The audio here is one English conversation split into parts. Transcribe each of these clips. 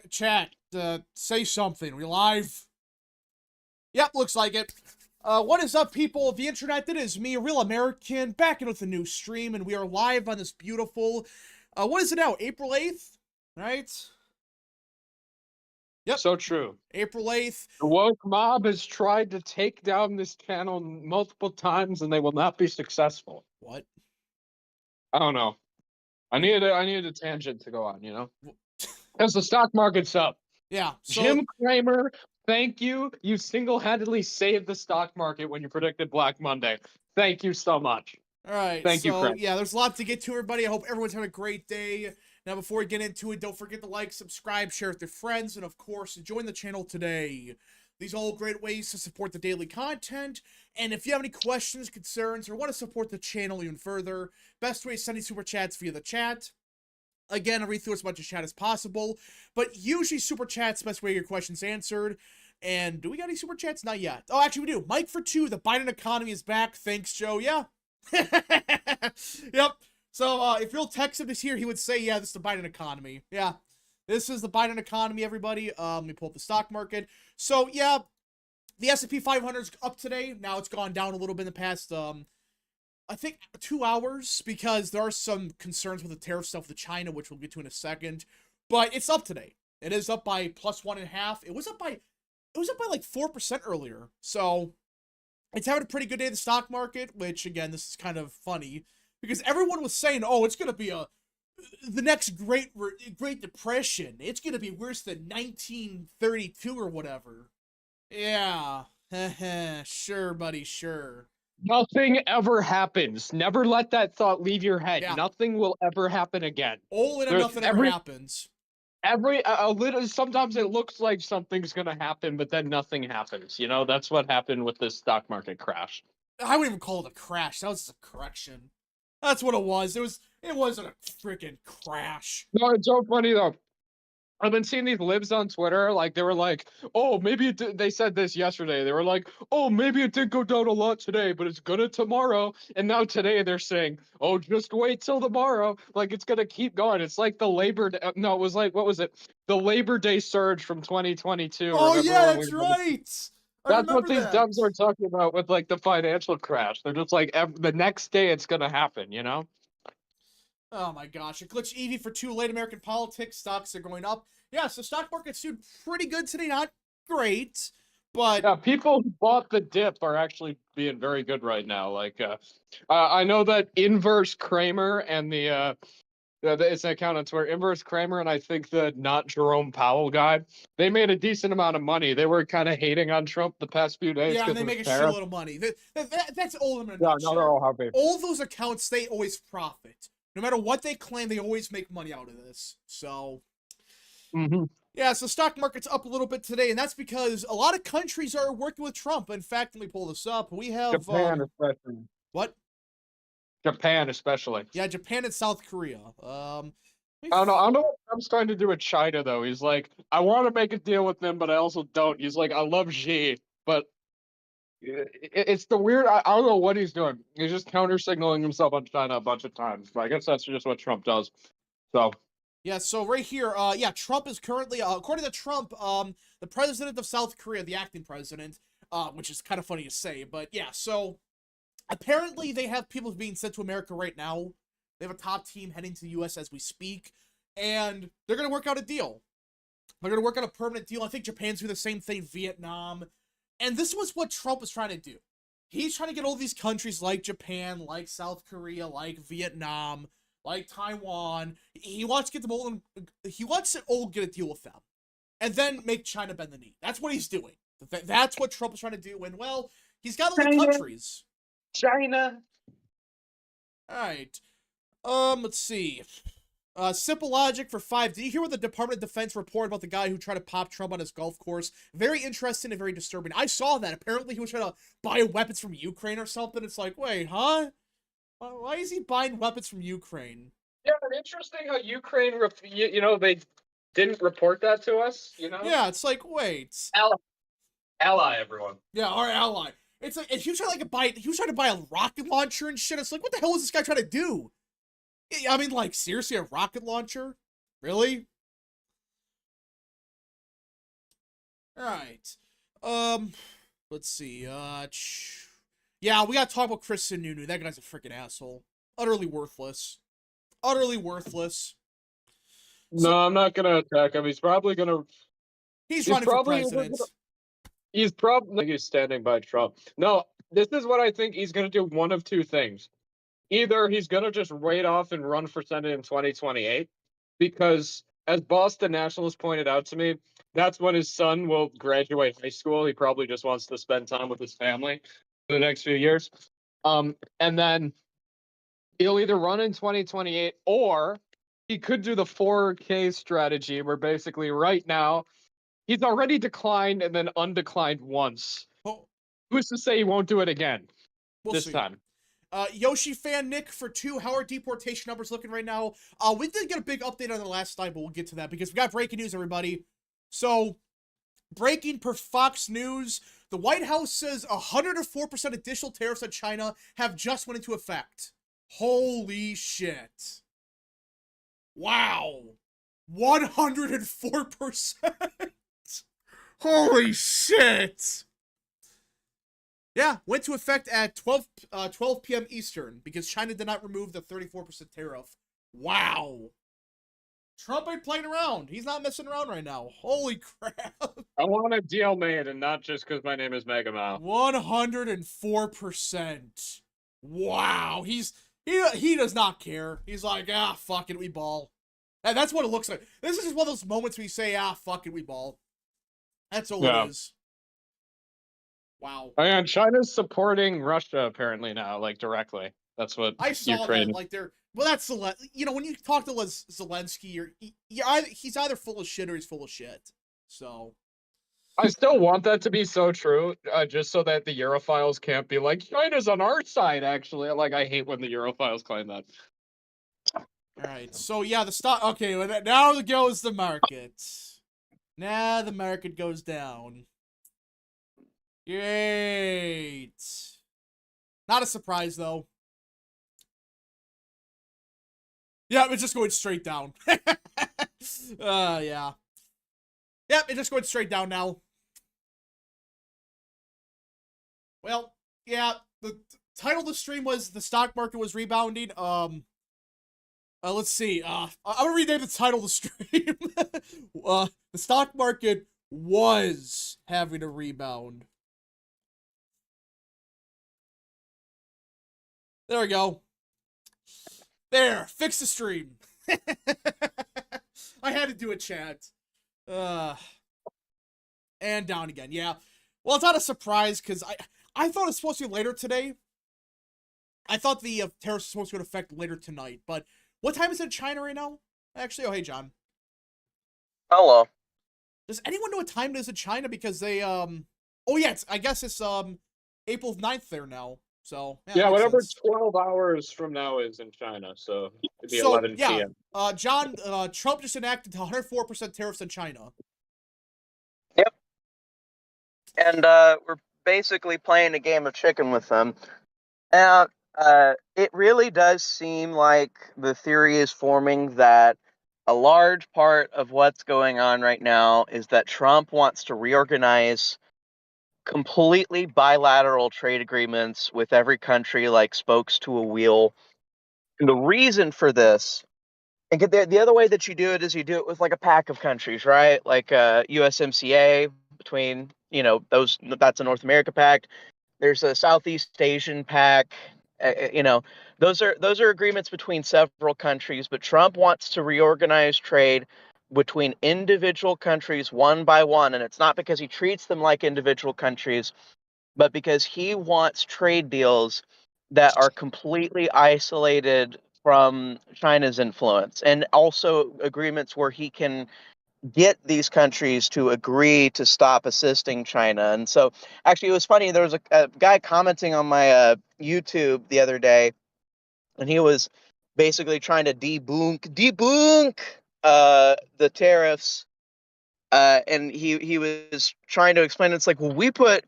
chat, say something. We live? Yep, looks like it. What is up, people of the internet? It is me, a real American, back in with a new stream, and we are live on this beautiful, what is it now, April 8th? Right? Yep, So true. April 8th. The woke mob has tried to take down this channel multiple times, and they will not be successful. What? I don't know. I needed a tangent to go on, you know? Because the stock market's up. Yeah, so... Jim Cramer, thank you. You single-handedly saved the stock market when you predicted Black Monday. Thank you so much. Alright, Thank you, Cramer. Yeah, there's a lot to get to, everybody. I hope everyone's having a great day. Now, before we get into it, don't forget to like, subscribe, share with your friends, and of course, join the channel today. These are all great ways to support the daily content, and if you have any questions, concerns, or want to support the channel even further, best way is sending super chats via the chat. Again, I'll read through as much of chat as possible, but usually super chat's the best way to get your questions answered. And do we got any super chats? Not yet. Oh, actually, we do. Mike for 2, the Biden economy is back. Thanks, Joe. Yeah. Yep. So, if you'll text him this here, he would say, yeah, this is the Biden economy. Yeah. This is the Biden economy, everybody. Let me pull up the stock market. So, yeah, the S&P 500 is up today. Now it's gone down a little bit in the past, I think 2 hours, because there are some concerns with the tariff stuff with China, which we'll get to in a second. But it's up today. It is up by +1.5. It was up by like 4% earlier. So it's having a pretty good day in the stock market, which again, this is kind of funny because everyone was saying, "Oh, it's gonna be the next Great Depression. It's gonna be worse than 1932 or whatever." Yeah, sure, buddy, sure. Nothing ever happens. Never let that thought leave your head. Yeah. Nothing will ever happen again. Only nothing ever happens. Sometimes it looks like something's gonna happen, but then nothing happens. You know, that's what happened with this stock market crash. I wouldn't even call it a crash. That was just a correction. That's what it was. It wasn't a freaking crash. No, it's so funny though. I've been seeing these libs on Twitter, like they were like, "Oh, maybe it did." They said this yesterday. They were like, "Oh, maybe it did go down a lot today, but it's gonna tomorrow." And now today they're saying, "Oh, just wait till tomorrow." Like it's gonna keep going. It's like the Labor Day. No, it was like what was it? The Labor Day surge from 2022. Oh Remember yeah, when that's right. That's what these dubs are talking about with like the financial crash. They're just like the next day it's gonna happen, you know? Oh my gosh, a glitch Evie for 2 late American politics. Stocks are going up. Yeah, so stock market's doing pretty good today. Not great, but yeah, people who bought the dip are actually being very good right now. Like, I know that Inverse Kramer and it's an account on Twitter, Inverse Kramer, and I think the not Jerome Powell guy, they made a decent amount of money. They were kind of hating on Trump the past few days. yeah, and they make a shitload of money. That's all in a Yeah, nutshell. no, they're all happy. All those accounts, they always profit. No matter what they claim, they always make money out of this. So, yeah, so stock market's up a little bit today, and that's because a lot of countries are working with Trump. In fact, let me pull this up. We have Japan, especially. What? Japan, especially. Yeah, Japan and South Korea. I don't know what Trump's trying to do with China, though. He's like, I want to make a deal with them, but I also don't. He's like, I love Xi, but it's the weird. I don't know what he's doing. He's just counter signaling himself on China a bunch of times. But I guess that's just what Trump does. So. Yeah, so right here, yeah, Trump is currently, according to Trump, the president of South Korea, the acting president, which is kind of funny to say, but yeah, so apparently they have people being sent to America right now. They have a top team heading to the U.S. as we speak, and they're going to work out a deal. They're going to work out a permanent deal. I think Japan's doing the same thing, Vietnam, and this was what Trump was trying to do. He's trying to get all these countries like Japan, like South Korea, like Vietnam, like Taiwan. He wants to get them all he wants to all get a deal with them. And then make China bend the knee. That's what he's doing. That's what Trump is trying to do. And, well, he's got all the countries. China. Alright. Let's see. Simple logic for 5. Did you hear what the Department of Defense reported about the guy who tried to pop Trump on his golf course? Very interesting and very disturbing. I saw that. Apparently he was trying to buy weapons from Ukraine or something. It's like, wait, huh? Why is he buying weapons from Ukraine? Yeah, interesting how Ukraine, they didn't report that to us, you know? Yeah, it's like, wait. Ally, everyone. Yeah, our ally. It's like, if he was trying to buy a rocket launcher and shit, it's like, what the hell is this guy trying to do? I mean, like, seriously, a rocket launcher? Really? All right. Let's see. Yeah, we gotta talk about Chris Sununu. That guy's a freaking asshole. Utterly worthless. Utterly worthless. No, So I'm not gonna attack him. He's probably gonna. he's He's running for probably. president. He's probably he's standing by Trump. No, this is what I think he's gonna do. One of two things. Either he's gonna just wait off and run for Senate in 2028, because as Boston Nationalist pointed out to me, that's when his son will graduate high school. He probably just wants to spend time with his family for the next few years. And then he'll either run in 2028 or he could do the 4K strategy where basically right now he's already declined and then undeclined once. Oh, Who's to say he won't do it again we'll this see. time? Yoshi fan Nick for 2. How are deportation numbers looking right now? We did get a big update on the last night, but we'll get to that because we got breaking news, everybody. So, breaking per Fox News, the White House says 104% additional tariffs on China have just went into effect. Holy shit. Wow. 104%. Holy shit. Yeah, went to effect at 12 p.m. Eastern because China did not remove the 34% tariff. Wow. Trump ain't playing around. He's not messing around right now. Holy crap. I want a deal made, and not just because my name is Mega Mao. 104%. Wow. He does not care. He's like, fuck it, we ball. And that's what it looks like. This is just one of those moments where you say, fuck it, we ball. That's all it is. Wow. And China's supporting Russia apparently now, like directly. That's what I saw Ukraine. that. Like well, that's when you talk to Zelensky, he's either full of shit or he's full of shit. So I still want that to be so true, just so that the Europhiles can't be like China's on our side. Actually, like I hate when the Europhiles claim that. all right. So yeah, the stock. Okay, now goes the market. Now the market goes down. Great. Not a surprise, though. Yeah, it's just going straight down. Yeah. Yep, it's just going straight down now. Well, yeah, the title of the stream was the stock market was rebounding. Let's see. I'm gonna rename the title of the stream. The stock market was having a rebound. There we go. There, fix the stream. I had to do a chat. And down again. Yeah. Well, it's not a surprise because I thought it was supposed to be later today. I thought the tariffs were supposed to go into effect later tonight. But what time is it in China right now? Actually, oh hey John. Hello. Does anyone know what time it is in China? Because they oh yeah, I guess it's April 9th there now. So yeah, whatever sense. 12 hours from now is in China, so it'd be 11 p.m. John, Trump just enacted 104% tariffs on China. Yep. And we're basically playing a game of chicken with them. Now, it really does seem like the theory is forming that a large part of what's going on right now is that Trump wants to reorganize completely bilateral trade agreements with every country like spokes to a wheel. And the reason for this, and the other way that you do it is you do it with like a pack of countries, right? Like USMCA between, those, that's a North America pact. There's a Southeast Asian pact. Those are agreements between several countries, but Trump wants to reorganize trade between individual countries one by one, and it's not because he treats them like individual countries, but because he wants trade deals that are completely isolated from China's influence, and also agreements where he can get these countries to agree to stop assisting China. And so actually it was funny, there was a guy commenting on my YouTube the other day, and he was basically trying to debunk the tariffs, and he was trying to explain, it's like, well, we put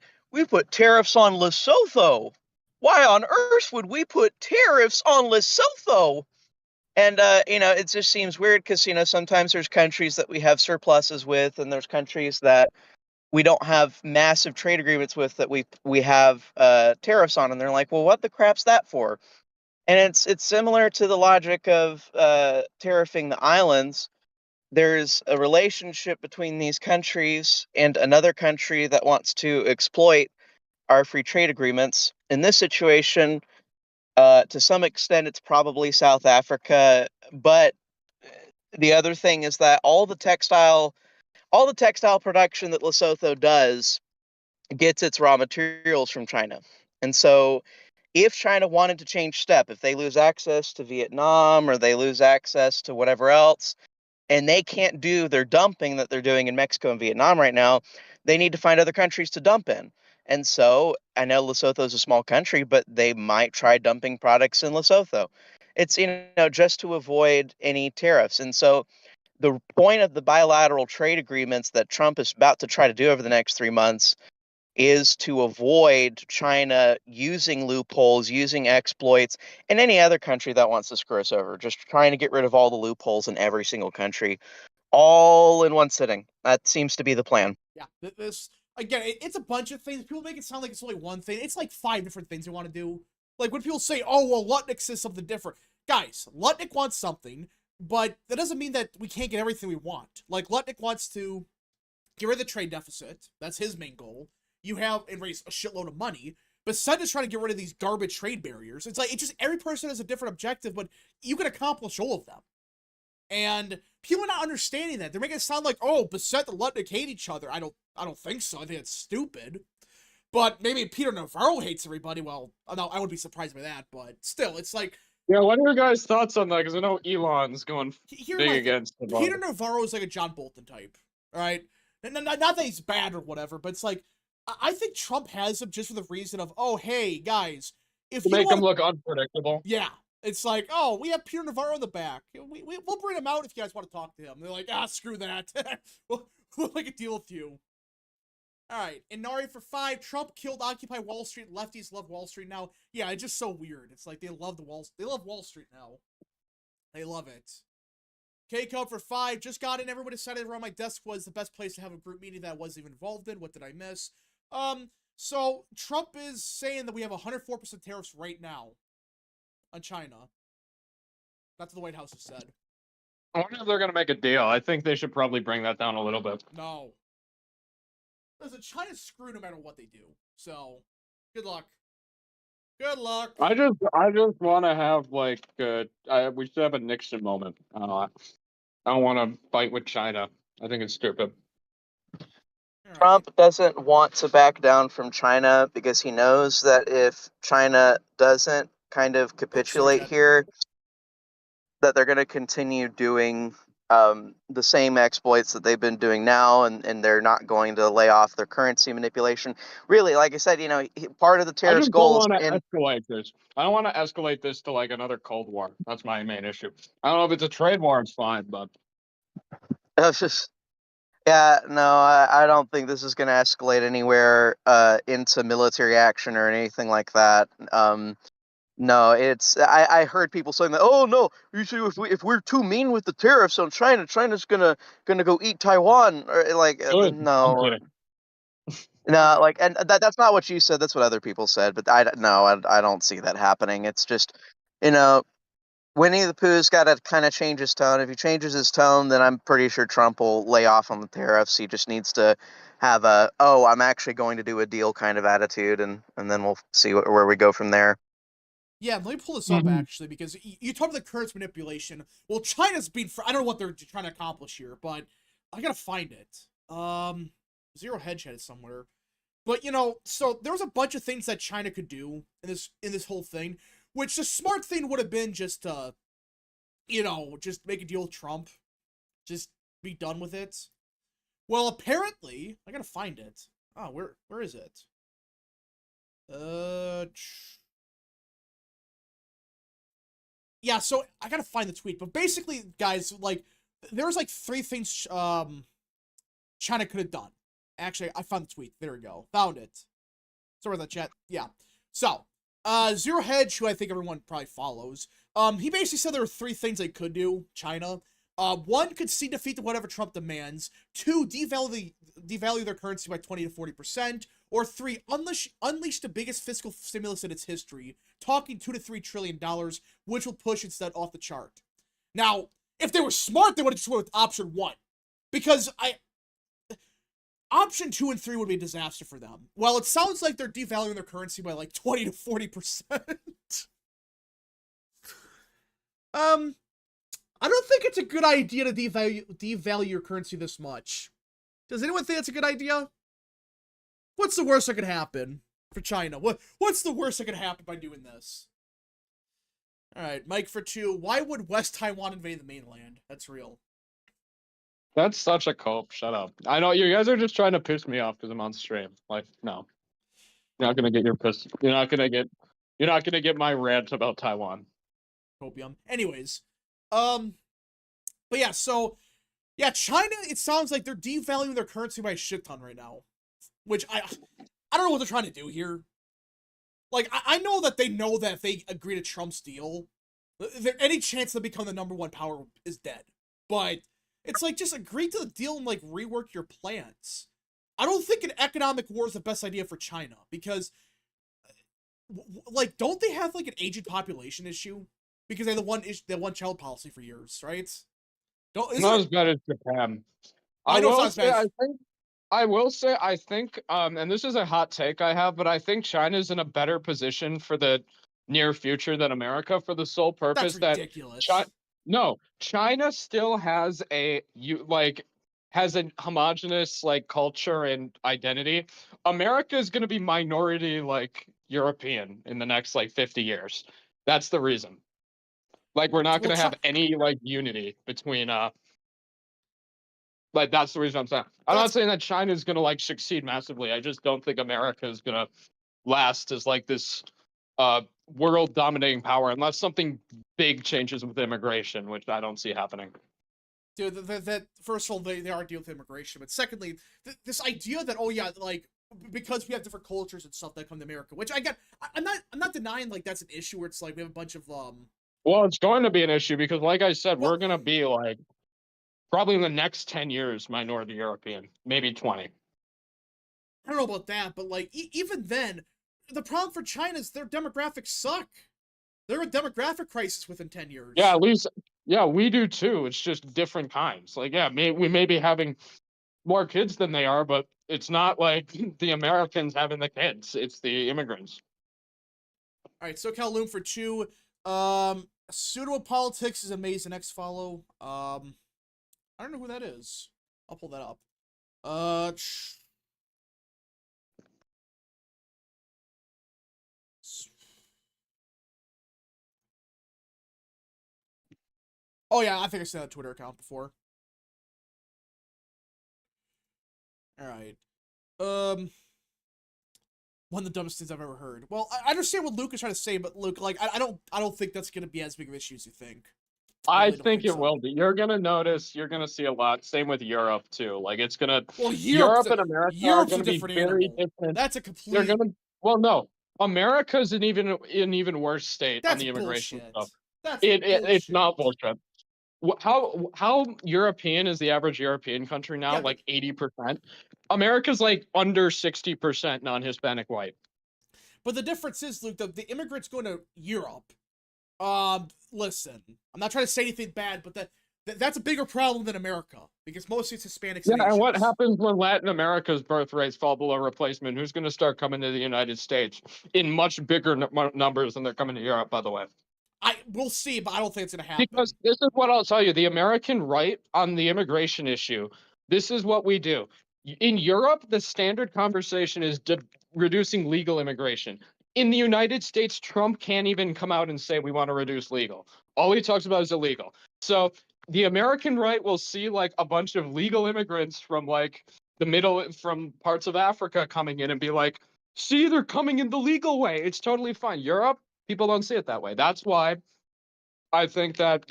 tariffs on Lesotho. Why on earth would we put tariffs on Lesotho? And it just seems weird because sometimes there's countries that we have surpluses with, and there's countries that we don't have massive trade agreements with that we have tariffs on, and they're like, well, what the crap's that for? And it's similar to the logic of tariffing the islands. There's a relationship between these countries and another country that wants to exploit our free trade agreements. In this situation, to some extent, it's probably South Africa, but the other thing is that all the textile production that Lesotho does gets its raw materials from China. And so if China wanted to change step, if they lose access to Vietnam or they lose access to whatever else, and they can't do their dumping that they're doing in Mexico and Vietnam right now, they need to find other countries to dump in. And so I know Lesotho is a small country, but they might try dumping products in Lesotho. It's, just to avoid any tariffs. And so the point of the bilateral trade agreements that Trump is about to try to do over the next 3 months is to avoid China using loopholes, using exploits, and any other country that wants to screw us over. Just trying to get rid of all the loopholes in every single country, all in one sitting. That seems to be the plan. Yeah, this again, it's a bunch of things. People make it sound like it's only one thing. It's like 5 different things they want to do. Like when people say, "Oh, well, Lutnick says something different." Guys, Lutnick wants something, but that doesn't mean that we can't get everything we want. Like Lutnick wants to get rid of the trade deficit. That's his main goal. You have and raise a shitload of money. But Sen is trying to get rid of these garbage trade barriers. It's like it's just every person has a different objective, but you can accomplish all of them. And people are not understanding that. They're making it sound like, oh, Bissett and Lutnick hate each other. I don't think so. I think it's stupid. But maybe Peter Navarro hates everybody. Well, no, I wouldn't be surprised by that. But still, it's like, Yeah, what are your guys' thoughts on that? Because I know Elon's going here's big my against thing. the Peter Navarro is like a John Bolton type. All right? Not that he's bad or whatever, but it's like, I think Trump has him just for the reason of, oh, hey, guys, if to you make want him look unpredictable. yeah. It's like, oh, we have Peter Navarro in the back. We'll bring him out if you guys want to talk to him. They're like, screw that. we'll make a deal with you. All right, Inari for 5. Trump killed Occupy Wall Street. Lefties love Wall Street now. Yeah, it's just so weird. It's like they love Wall Street now. They love it. K-Cub for 5. Just got in. Everybody decided around my desk was the best place to have a group meeting that I wasn't even involved in. What did I miss? So Trump is saying that we have 104% tariffs right now on China. That's what the White House has said. I wonder if they're going to make a deal. I think they should probably bring that down a little bit. No. Listen, China's screwed no matter what they do. So, good luck. Good luck. I just want to have like we should have a Nixon moment. I don't want to fight with China. I think it's stupid. Right. Trump doesn't want to back down from China because he knows that if China doesn't kind of capitulate here, that they're going to continue doing the same exploits that they've been doing now, and they're not going to lay off their currency manipulation. Really, like I said, part of the tariffs goals. I don't want to escalate this. I don't want to escalate this to like another Cold War. That's my main issue. I don't know if it's a trade war, it's fine, but It's just, yeah, no, I don't think this is going to escalate anywhere into military action or anything like that. No, I heard people saying that. Oh no, you see, if we're too mean with the tariffs on China, China's gonna go eat Taiwan. Or like good. no, no, like, and that's not what you said. That's what other people said. But I don't see that happening. It's just, Winnie the Pooh's got to kind of change his tone. If he changes his tone, then I'm pretty sure Trump will lay off on the tariffs. He just needs to have I'm actually going to do a deal kind of attitude, and then we'll see where we go from there. Yeah, let me pull this up, actually, because you talk about the currency manipulation. Well, China's been... I don't know what they're trying to accomplish here, but I gotta find it. Zero Hedge had it somewhere. But, so there was a bunch of things that China could do in this whole thing, which the smart thing would have been just to, just make a deal with Trump. Just be done with it. Well, apparently... I gotta find it. Oh, where is it? Yeah, so I gotta find the tweet, but basically, guys, like, there's like 3 things China could have done. Actually, I found the tweet. There we go. Found it. Sorry about that, chat. Yeah. So, Zero Hedge, who I think everyone probably follows, he basically said there were 3 things they could do, China. One, concede defeat to whatever Trump demands. Two, devalue their currency by 20 to 40%. Or three, unleash the biggest fiscal stimulus in its history, talking $2 to $3 trillion, which will push its debt off the chart. Now, if they were smart, they would have just went with option one, because option 2 and 3 would be a disaster for them. Well, it sounds like they're devaluing their currency by like 20 to 40%. I don't think it's a good idea to devalue your currency this much. Does anyone think that's a good idea? What's the worst that could happen for China? What's the worst that could happen by doing this? All right, Mike for 2. Why would West Taiwan invade the mainland? That's real. That's such a cope. Shut up. I know you guys are just trying to piss me off because I'm on stream. Like, no. You're not gonna get your piss. You're not gonna get my rant about Taiwan. Copium. Anyways, but yeah, so yeah, China, it sounds like they're devaluing their currency by a shit ton right now. Which I don't know what they're trying to do here. Like, I know that they know that if they agree to Trump's deal, any chance they become the #1 power is dead. But it's like, just agree to the deal and like rework your plans. I don't think an economic war is the best idea for China, because like, don't they have like an aging population issue? Because they had the one child policy for years, right? Not as bad as Japan. I know it's not as bad. I will say, I think, and this is a hot take I have, but I think China's in a better position for the near future than America, for the sole purpose That's ridiculous. China still has a homogenous like culture and identity. America is going to be minority like European in the next like 50 years. That's the reason. Like, we're not going to have any like unity between like, that's the reason I'm saying. I'm not saying that China is going to like succeed massively. I just don't think America is going to last as like this world dominating power unless something big changes with immigration, which I don't see happening. Dude, that first of all, they are dealing with immigration, but secondly, this idea that, oh yeah, like, because we have different cultures and stuff that come to America, which I get, I'm not denying like that's an issue where it's like we have a bunch of Well, it's going to be an issue because, like I said, we're going to be like probably in the next 10 years minority European, maybe 20. I don't know about that, but like even then, the problem for China is their demographics suck. They're a demographic crisis within 10 years. Yeah, at least, yeah, we do too. It's just different kinds. Like, yeah, we may be having more kids than they are, but it's not like the Americans having the kids. It's the immigrants. All right, SoCal Loom for 2. Pseudo politics is amazing. X follow. I don't know who that is. I'll pull that up. Oh yeah, I think I seen that Twitter account before. All right. One of the dumbest things I've ever heard. Well, I understand what Luke is trying to say, but Luke, like, I don't think that's gonna be as big of an issue as you think. I really think it will be. You're gonna notice. You're gonna see a lot. Same with Europe too. Like, it's gonna. Well, Europe and America are gonna be very different. That's a complete. They're gonna. Well, no. America's an even worse state on the immigration stuff. It's not bullshit. How European is the average European country now? Yeah. Like 80%. America's like under 60% non-Hispanic white. But the difference is, Luke, the immigrants going to Europe. Listen, I'm not trying to say anything bad, but that's a bigger problem than America, because mostly it's Hispanics. Yeah, and what happens when Latin America's birth rates fall below replacement? Who's going to start coming to the United States in much bigger numbers than they're coming to Europe, by the way? We'll see, but I don't think it's going to happen. Because this is what I'll tell you. The American right on the immigration issue, this is what we do. In Europe, the standard conversation is reducing legal immigration. In the United States, Trump can't even come out and say we want to reduce legal. All he talks about is illegal. So the American right will see like a bunch of legal immigrants from like from parts of Africa coming in and be like, see, they're coming in the legal way. It's totally fine. Europe, people don't see it that way. That's why I think that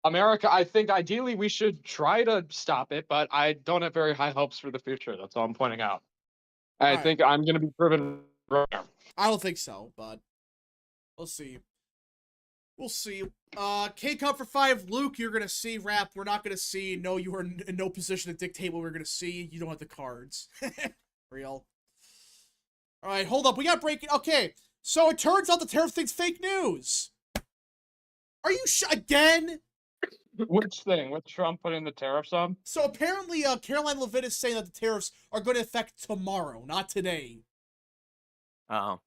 America, I think ideally we should try to stop it, but I don't have very high hopes for the future. That's all I'm pointing out. I think I'm going to be proven wrong. I don't think so, but we'll see. We'll see. K-Cup for 5. Luke, you're going to see. Rap, we're not going to see. No, you are in no position to dictate what we're going to see. You don't have the cards. Real. All right, hold up. We got breaking. Okay, so it turns out the tariff thing's fake news. Are you again? Which thing? With Trump putting the tariffs on? So apparently, Caroline Levitt is saying that the tariffs are going to affect tomorrow, not today. Oh.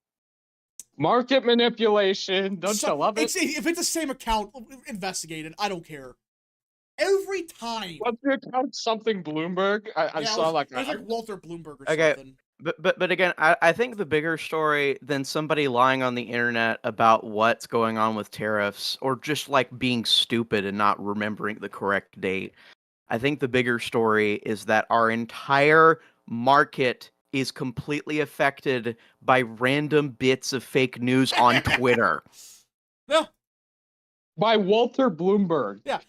Market manipulation. Don't you love it? If it's the same account, investigate it. I don't care. Every time. What's your account? Something Bloomberg? I saw it was like Walter Bloomberg or Okay. something. But again, I think the bigger story than somebody lying on the internet about what's going on with tariffs or just like being stupid and not remembering the correct date. I think the bigger story is that our entire market is completely affected by random bits of fake news on Twitter. Yeah. By Walter Bloomberg. Yeah.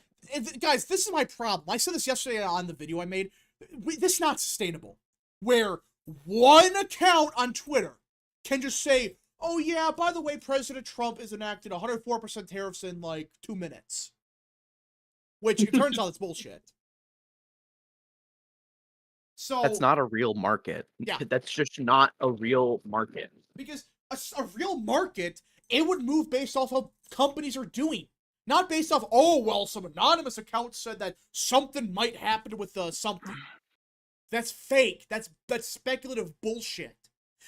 Guys, this is my problem. I said this yesterday on the video I made. This is not sustainable. Where one account on Twitter can just say, oh yeah, by the way, President Trump has enacted 104% tariffs in like 2 minutes. Which it turns out it's bullshit. So that's not a real market. Yeah. That's just not a real market. Because a real market, it would move based off of companies are doing. Not based off, oh, well, some anonymous account said that something might happen with something. That's fake. That's speculative bullshit.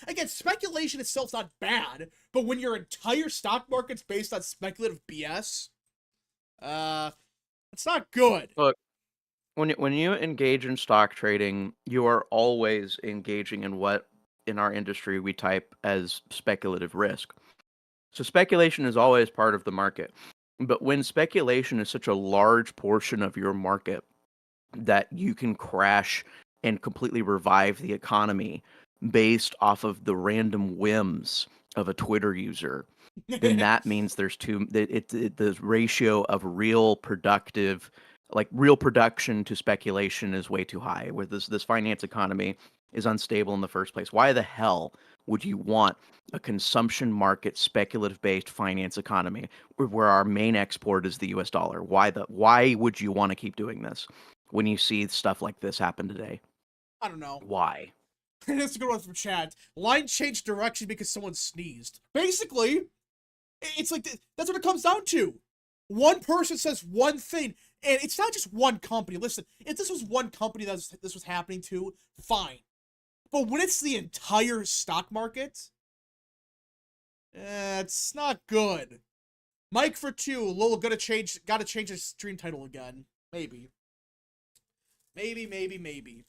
Again, speculation itself's not bad, but when your entire stock market's based on speculative BS, it's not good. Look, when you engage in stock trading, you are always engaging in what in our industry we type as speculative risk. So speculation is always part of the market. But when speculation is such a large portion of your market that you can crash and completely revive the economy based off of the random whims of a Twitter user, then that means there's the ratio of real production to speculation is way too high, where this finance economy is unstable in the first place. Why the hell would you want a consumption market, speculative-based finance economy where our main export is the U.S. dollar? Why would you want to keep doing this when you see stuff like this happen today? I don't know. Why? That's a good one from chat. Line changed direction because someone sneezed. Basically, it's like that's what it comes down to. One person says one thing, and it's not just one company. Listen, if this was one company that this was happening to, fine. But when it's the entire stock market, it's not good. Mike for 2. Lol, gotta change the stream title again. Maybe. Maybe.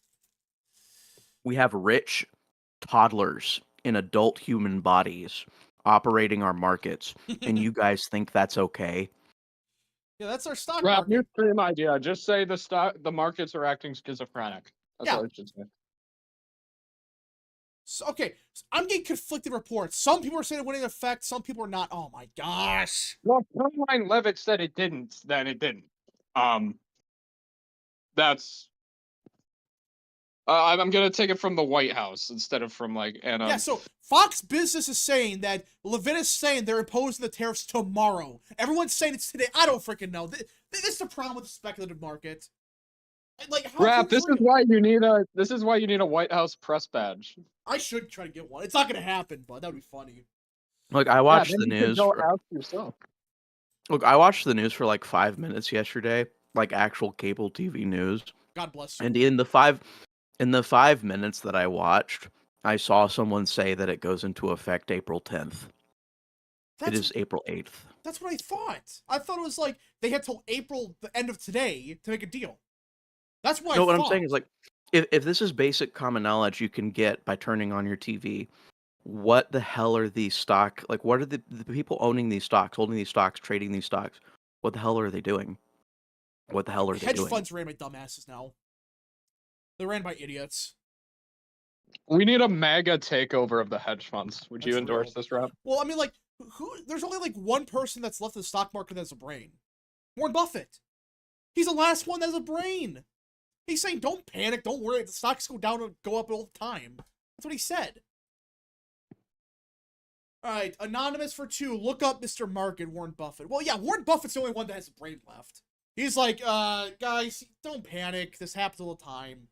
We have rich toddlers in adult human bodies operating our markets, and you guys think that's okay? Yeah, that's our stock Rap, market. new stream idea. Just say the markets are acting schizophrenic. That's all I should say. So, okay, so I'm getting conflicted reports. Some people are saying it wouldn't affect, some people are not. Oh my gosh. Well, Caroline Levitt said it didn't, then it didn't. That's I'm gonna take it from the White House instead of from like Anna. Yeah, so Fox Business is saying that Levitt is saying they're imposing the tariffs tomorrow. Everyone's saying it's today. I don't freaking know. This is the problem with the speculative market. Like, Rap, this is why you need a White House press badge. I should try to get one. It's not gonna happen, but that would be funny. Look, I watched the news. Look, I watched the news for like 5 minutes yesterday, like actual cable TV news. God bless you. And in the 5 minutes that I watched, I saw someone say that it goes into effect April 10th. It is April 8th. That's what I thought. I thought it was like they had till April, the end of today, to make a deal. That's what I thought. What I'm saying is, like, if this is basic common knowledge you can get by turning on your TV, what the hell are these what are the people owning these stocks, holding these stocks, trading these stocks? What the hell are they doing? What the hell are they doing? Hedge funds ran by dumbasses now. They're ran by idiots. We need a mega takeover of the hedge funds. Would you endorse this, Rob? Well, I mean, like, there's only like one person that's left in the stock market that has a brain. Warren Buffett. He's the last one that has a brain. He's saying, don't panic, don't worry, the stocks go down and go up all the time. That's what he said. All right, anonymous for 2. Look up Mr. Market, Warren Buffett. Well, yeah, Warren Buffett's the only one that has a brain left. He's like, guys, don't panic. This happens all the time.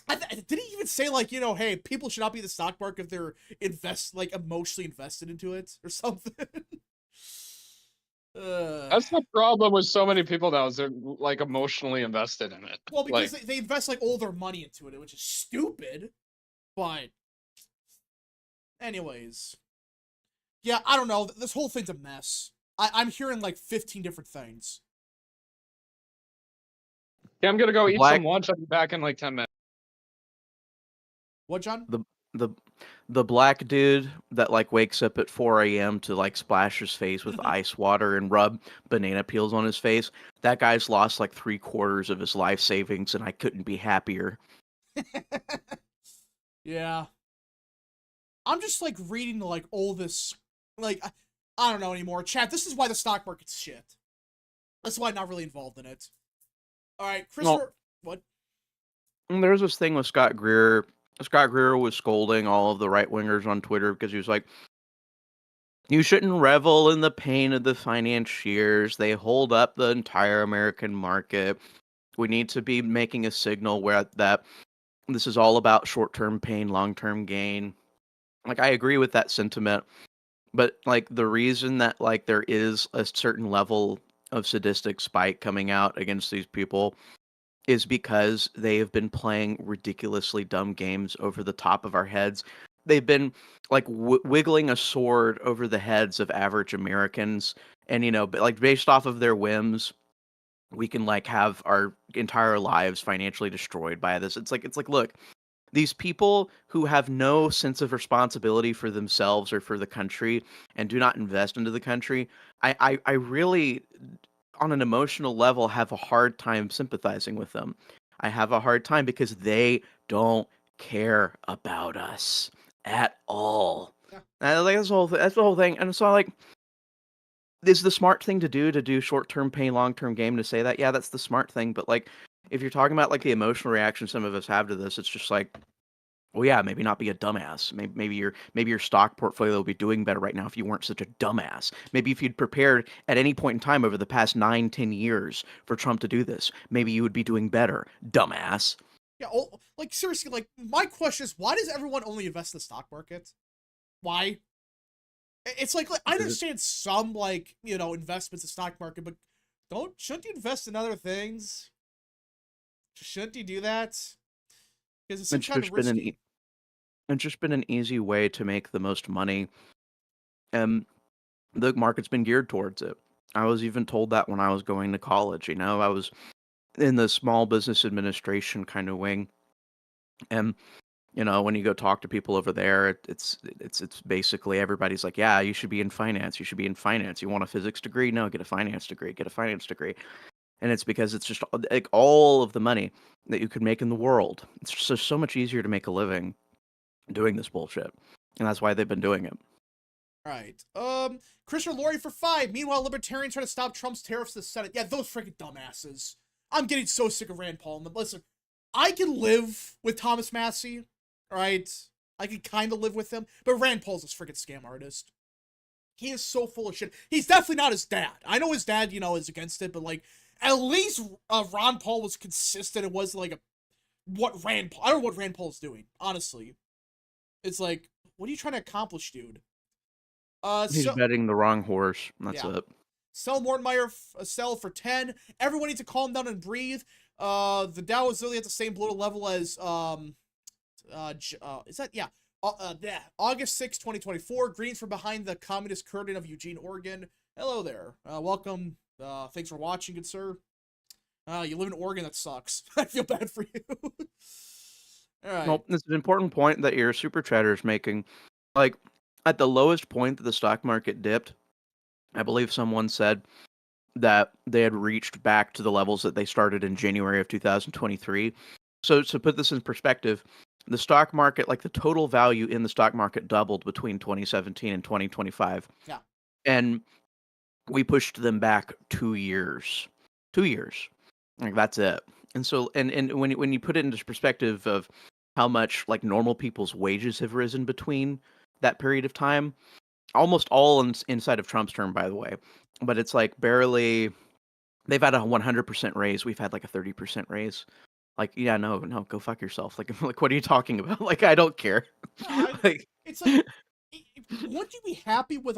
Did he even say, like, hey, people should not be in the stock market if they're emotionally invested into it or something? That's the problem with so many people now, is they're like emotionally invested in it. Well, because like, they invest like all their money into it, which is stupid. But anyways, yeah, I don't know. This whole thing's a mess. I'm hearing like 15 different things. yeah, I'm gonna go eat Black- some lunch. I'll be back in like 10 minutes. What, John? The black dude that like wakes up at 4 a.m. to like splash his face with ice water and rub banana peels on his face. That guy's lost like 3/4 of his life savings, and I couldn't be happier. Yeah. I'm just like reading like all this, like I don't know anymore. Chat, this is why the stock market's shit. That's why I'm not really involved in it. All right, Christopher. What? And there's this thing with Scott Greer. Scott Greer was scolding all of the right wingers on Twitter because he was like, "You shouldn't revel in the pain of the financiers. They hold up the entire American market. We need to be making a signal where that this is all about short-term pain, long-term gain." Like, I agree with that sentiment, but like the reason that like there is a certain level of sadistic spite coming out against these people is because they have been playing ridiculously dumb games over the top of our heads. They've been like wiggling a sword over the heads of average Americans, and like based off of their whims, we can like have our entire lives financially destroyed by this. It's like look, these people who have no sense of responsibility for themselves or for the country and do not invest into the country, I really, on an emotional level, have a hard time sympathizing with them. I have a hard time because they don't care about us at all. Yeah. And, like, that's the whole thing. And so like, is the smart thing to do short-term pain, long-term gain, to say that? Yeah, that's the smart thing. But like, if you're talking about like the emotional reaction some of us have to this, it's just like, well, yeah, maybe not be a dumbass. Maybe your stock portfolio would be doing better right now if you weren't such a dumbass. Maybe if you'd prepared at any point in time over the past 9-10 years for Trump to do this, maybe you would be doing better, dumbass. Yeah, like seriously, like my question is, why does everyone only invest in the stock market? Why? It's like I understand some like investments in the stock market, but shouldn't you invest in other things? Shouldn't you do that? Because it seems kind of risky. It's just been an easy way to make the most money. The market's been geared towards it. I was even told that when I was going to college. I was in the small business administration kind of wing, and when you go talk to people over there, it's basically everybody's like, yeah, you should be in finance. You should be in finance. You want a physics degree? No, get a finance degree. Get a finance degree. And it's because it's just like all of the money that you could make in the world. It's just so much easier to make a living doing this bullshit, and that's why they've been doing it. All right. Christopher Laurie for 5. Meanwhile, libertarians try to stop Trump's tariffs to the Senate. Yeah, those freaking dumbasses. I'm getting so sick of Rand Paul. And listen, I can live with Thomas Massey. All right. I can kind of live with him, but Rand Paul's this freaking scam artist. He is so full of shit. He's definitely not his dad. I know his dad, is against it, but like, at least Ron Paul was consistent. It was like I don't know what Rand Paul's doing, honestly. It's like, what are you trying to accomplish, dude? He's betting the wrong horse. That's it. Sell Mortenmeyer sell for 10. Everyone needs to calm down and breathe. The Dow is really at the same bloated level as is that August 6, 2024. Greetings from behind the communist curtain of Eugene, Oregon. Hello there. Welcome. Thanks for watching, good sir. You live in Oregon, that sucks. I feel bad for you. All right. Well, it's an important point that your super chatter is making. Like, at the lowest point that the stock market dipped, I believe someone said that they had reached back to the levels that they started in January of 2023. So to put this in perspective, the stock market, like the total value in the stock market, doubled between 2017 and 2025. Yeah. And we pushed them back 2 years. 2 years. Like, that's it. And so, and when you put it into perspective of how much like normal people's wages have risen between that period of time, almost all inside of Trump's term, by the way. But it's like barely. They've had a 100% raise. We've had like a 30% raise. Like, yeah, no, go fuck yourself. Like, like, what are you talking about? Like, I don't care. Like, It's like, wouldn't you be happy with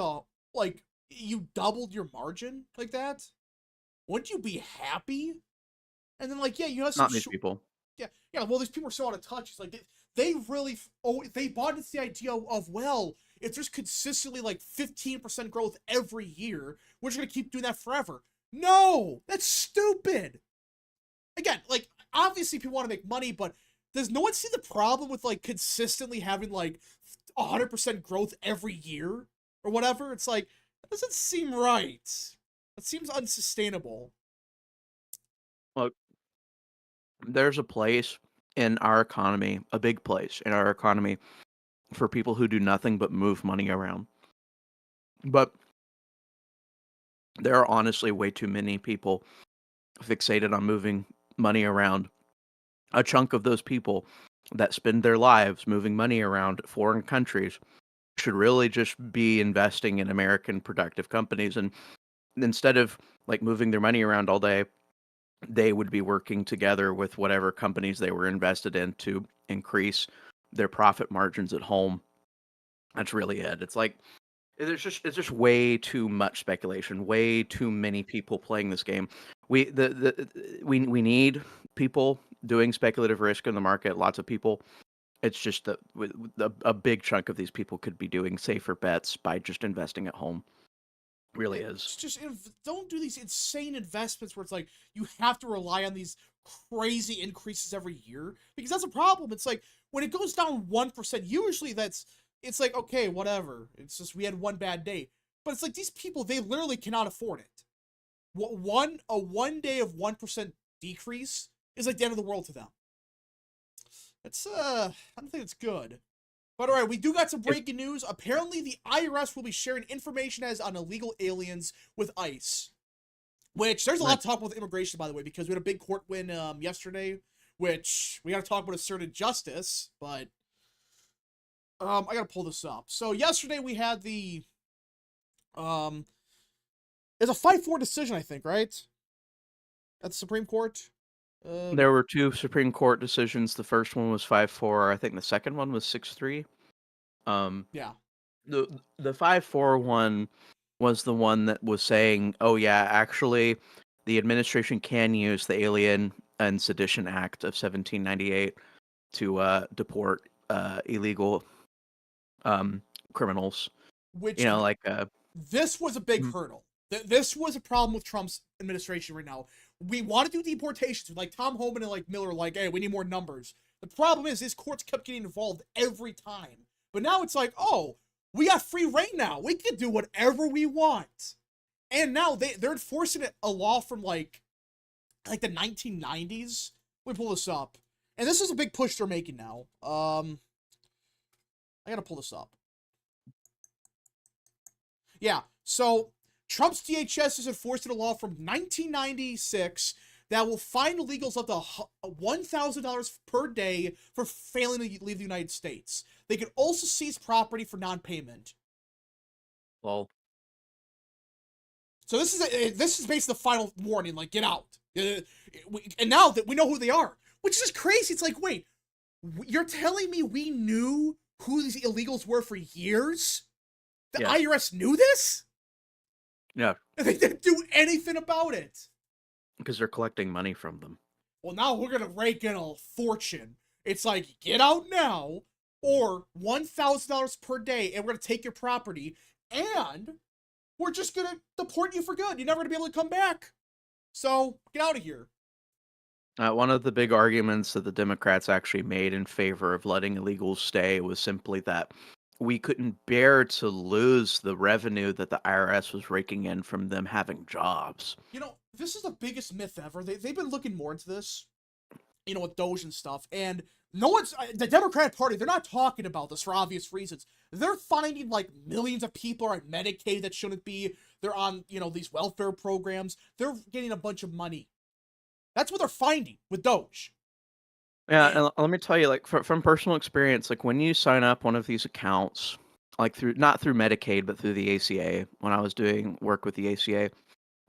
you doubled your margin like that? Wouldn't you be happy? And then, like, yeah, you have some not these people. Yeah, well, these people are so out of touch. It's like they really, they bought into the idea of, well, if there's consistently like 15% growth every year, we're just gonna keep doing that forever. No, that's stupid. Again, like, obviously people want to make money, but does no one see the problem with like consistently having like 100% growth every year or whatever? It's like, that doesn't seem right. That seems unsustainable. Look, there's a place in our economy, a big place in our economy, for people who do nothing but move money around. But there are honestly way too many people fixated on moving money around. A chunk of those people that spend their lives moving money around foreign countries should really just be investing in American productive companies. And instead of like moving their money around all day, they would be working together with whatever companies they were invested in to increase their profit margins at home. That's really it. It's like it's just way too much speculation, way too many people playing this game. We need people doing speculative risk in the market, lots of people. It's just that a big chunk of these people could be doing safer bets by just investing at home. Really is. It's just, don't do these insane investments where it's like you have to rely on these crazy increases every year, because that's a problem. It's like when it goes down 1%, usually it's like, okay, whatever. It's just we had one bad day. But it's like these people, they literally cannot afford it. One day of 1% decrease is like the end of the world to them. It's I don't think it's good. But all right, we do got some breaking news. Apparently, the IRS will be sharing information as on illegal aliens with ICE. Which, there's a lot to talk about with immigration, by the way, because we had a big court win yesterday, which we got to talk about asserted justice, but I got to pull this up. So yesterday we had the it's a 5-4 decision, I think, right? At the Supreme Court. There were two Supreme Court decisions. The first one was 5-4. I think the second one was 6-3. Yeah. The 5-4 one was the one that was saying, "Oh yeah, actually, the administration can use the Alien and Sedition Act of 1798 to deport illegal criminals." Which, You know, like this was a big hurdle. This was a problem with Trump's administration right now. We want to do deportations. Like Tom Homan and like Miller, like, hey, we need more numbers. The problem is his courts kept getting involved every time. But now it's like, oh, we got free reign now. We can do whatever we want. And now they're enforcing a law from like the 1990s. Let me pull this up. And this is a big push they're making now. I gotta pull this up. Yeah, so Trump's DHS is enforcing a law from 1996 that will fine illegals up to $1,000 per day for failing to leave the United States. They can also seize property for non-payment. well, So this is basically the final warning, like, get out. And now that we know who they are, which is just crazy. It's like, wait, you're telling me we knew who these illegals were for years? The IRS knew this? yeah, And they didn't do anything about it. because they're collecting money from them. Well, now we're gonna rake in a fortune. It's like, get out now, or $1,000 per day, and we're gonna take your property, and we're just gonna deport you for good. You're never gonna be able to come back. So get out of here. One of the big arguments that the Democrats actually made in favor of letting illegals stay was simply that we couldn't bear to lose the revenue that the IRS was raking in from them having jobs. You know, this is the biggest myth ever. They've been looking more into this, you know, with Doge and stuff, and no one's, the Democratic Party, they're not talking about this for obvious reasons. They're finding, like, millions of people are on Medicaid that shouldn't be. They're on, you know, these welfare programs. They're getting a bunch of money. That's what they're finding with Doge. Yeah, and let me tell you, like from personal experience, like when you sign up one of these accounts like not through Medicaid, but through the ACA. When I was doing work with the ACA,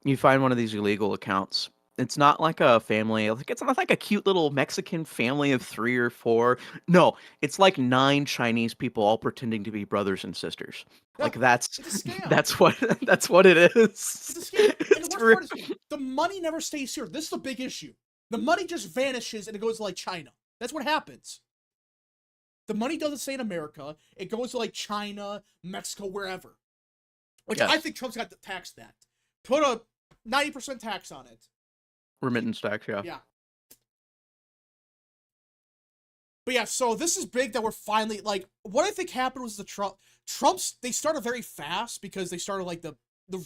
you find one of these illegal accounts. It's not like a family, like it's not like a cute little Mexican family of 3 or 4. No, it's like 9 Chinese people all pretending to be brothers and sisters. Yeah, Like that's it's a scam. that's what that's what it is. It's a scam. And the It's worst part is the money never stays here. This is the big issue. The money just vanishes and it goes to like China. That's what happens. The money doesn't stay in America. It goes to like China, Mexico, wherever. Which I Yes. think Trump's got to tax that. Put a 90% tax on it. Remittance tax, yeah. Yeah. But yeah, so this is big that we're finally, like, what I think happened was Trump's, they started very fast because they started, like, the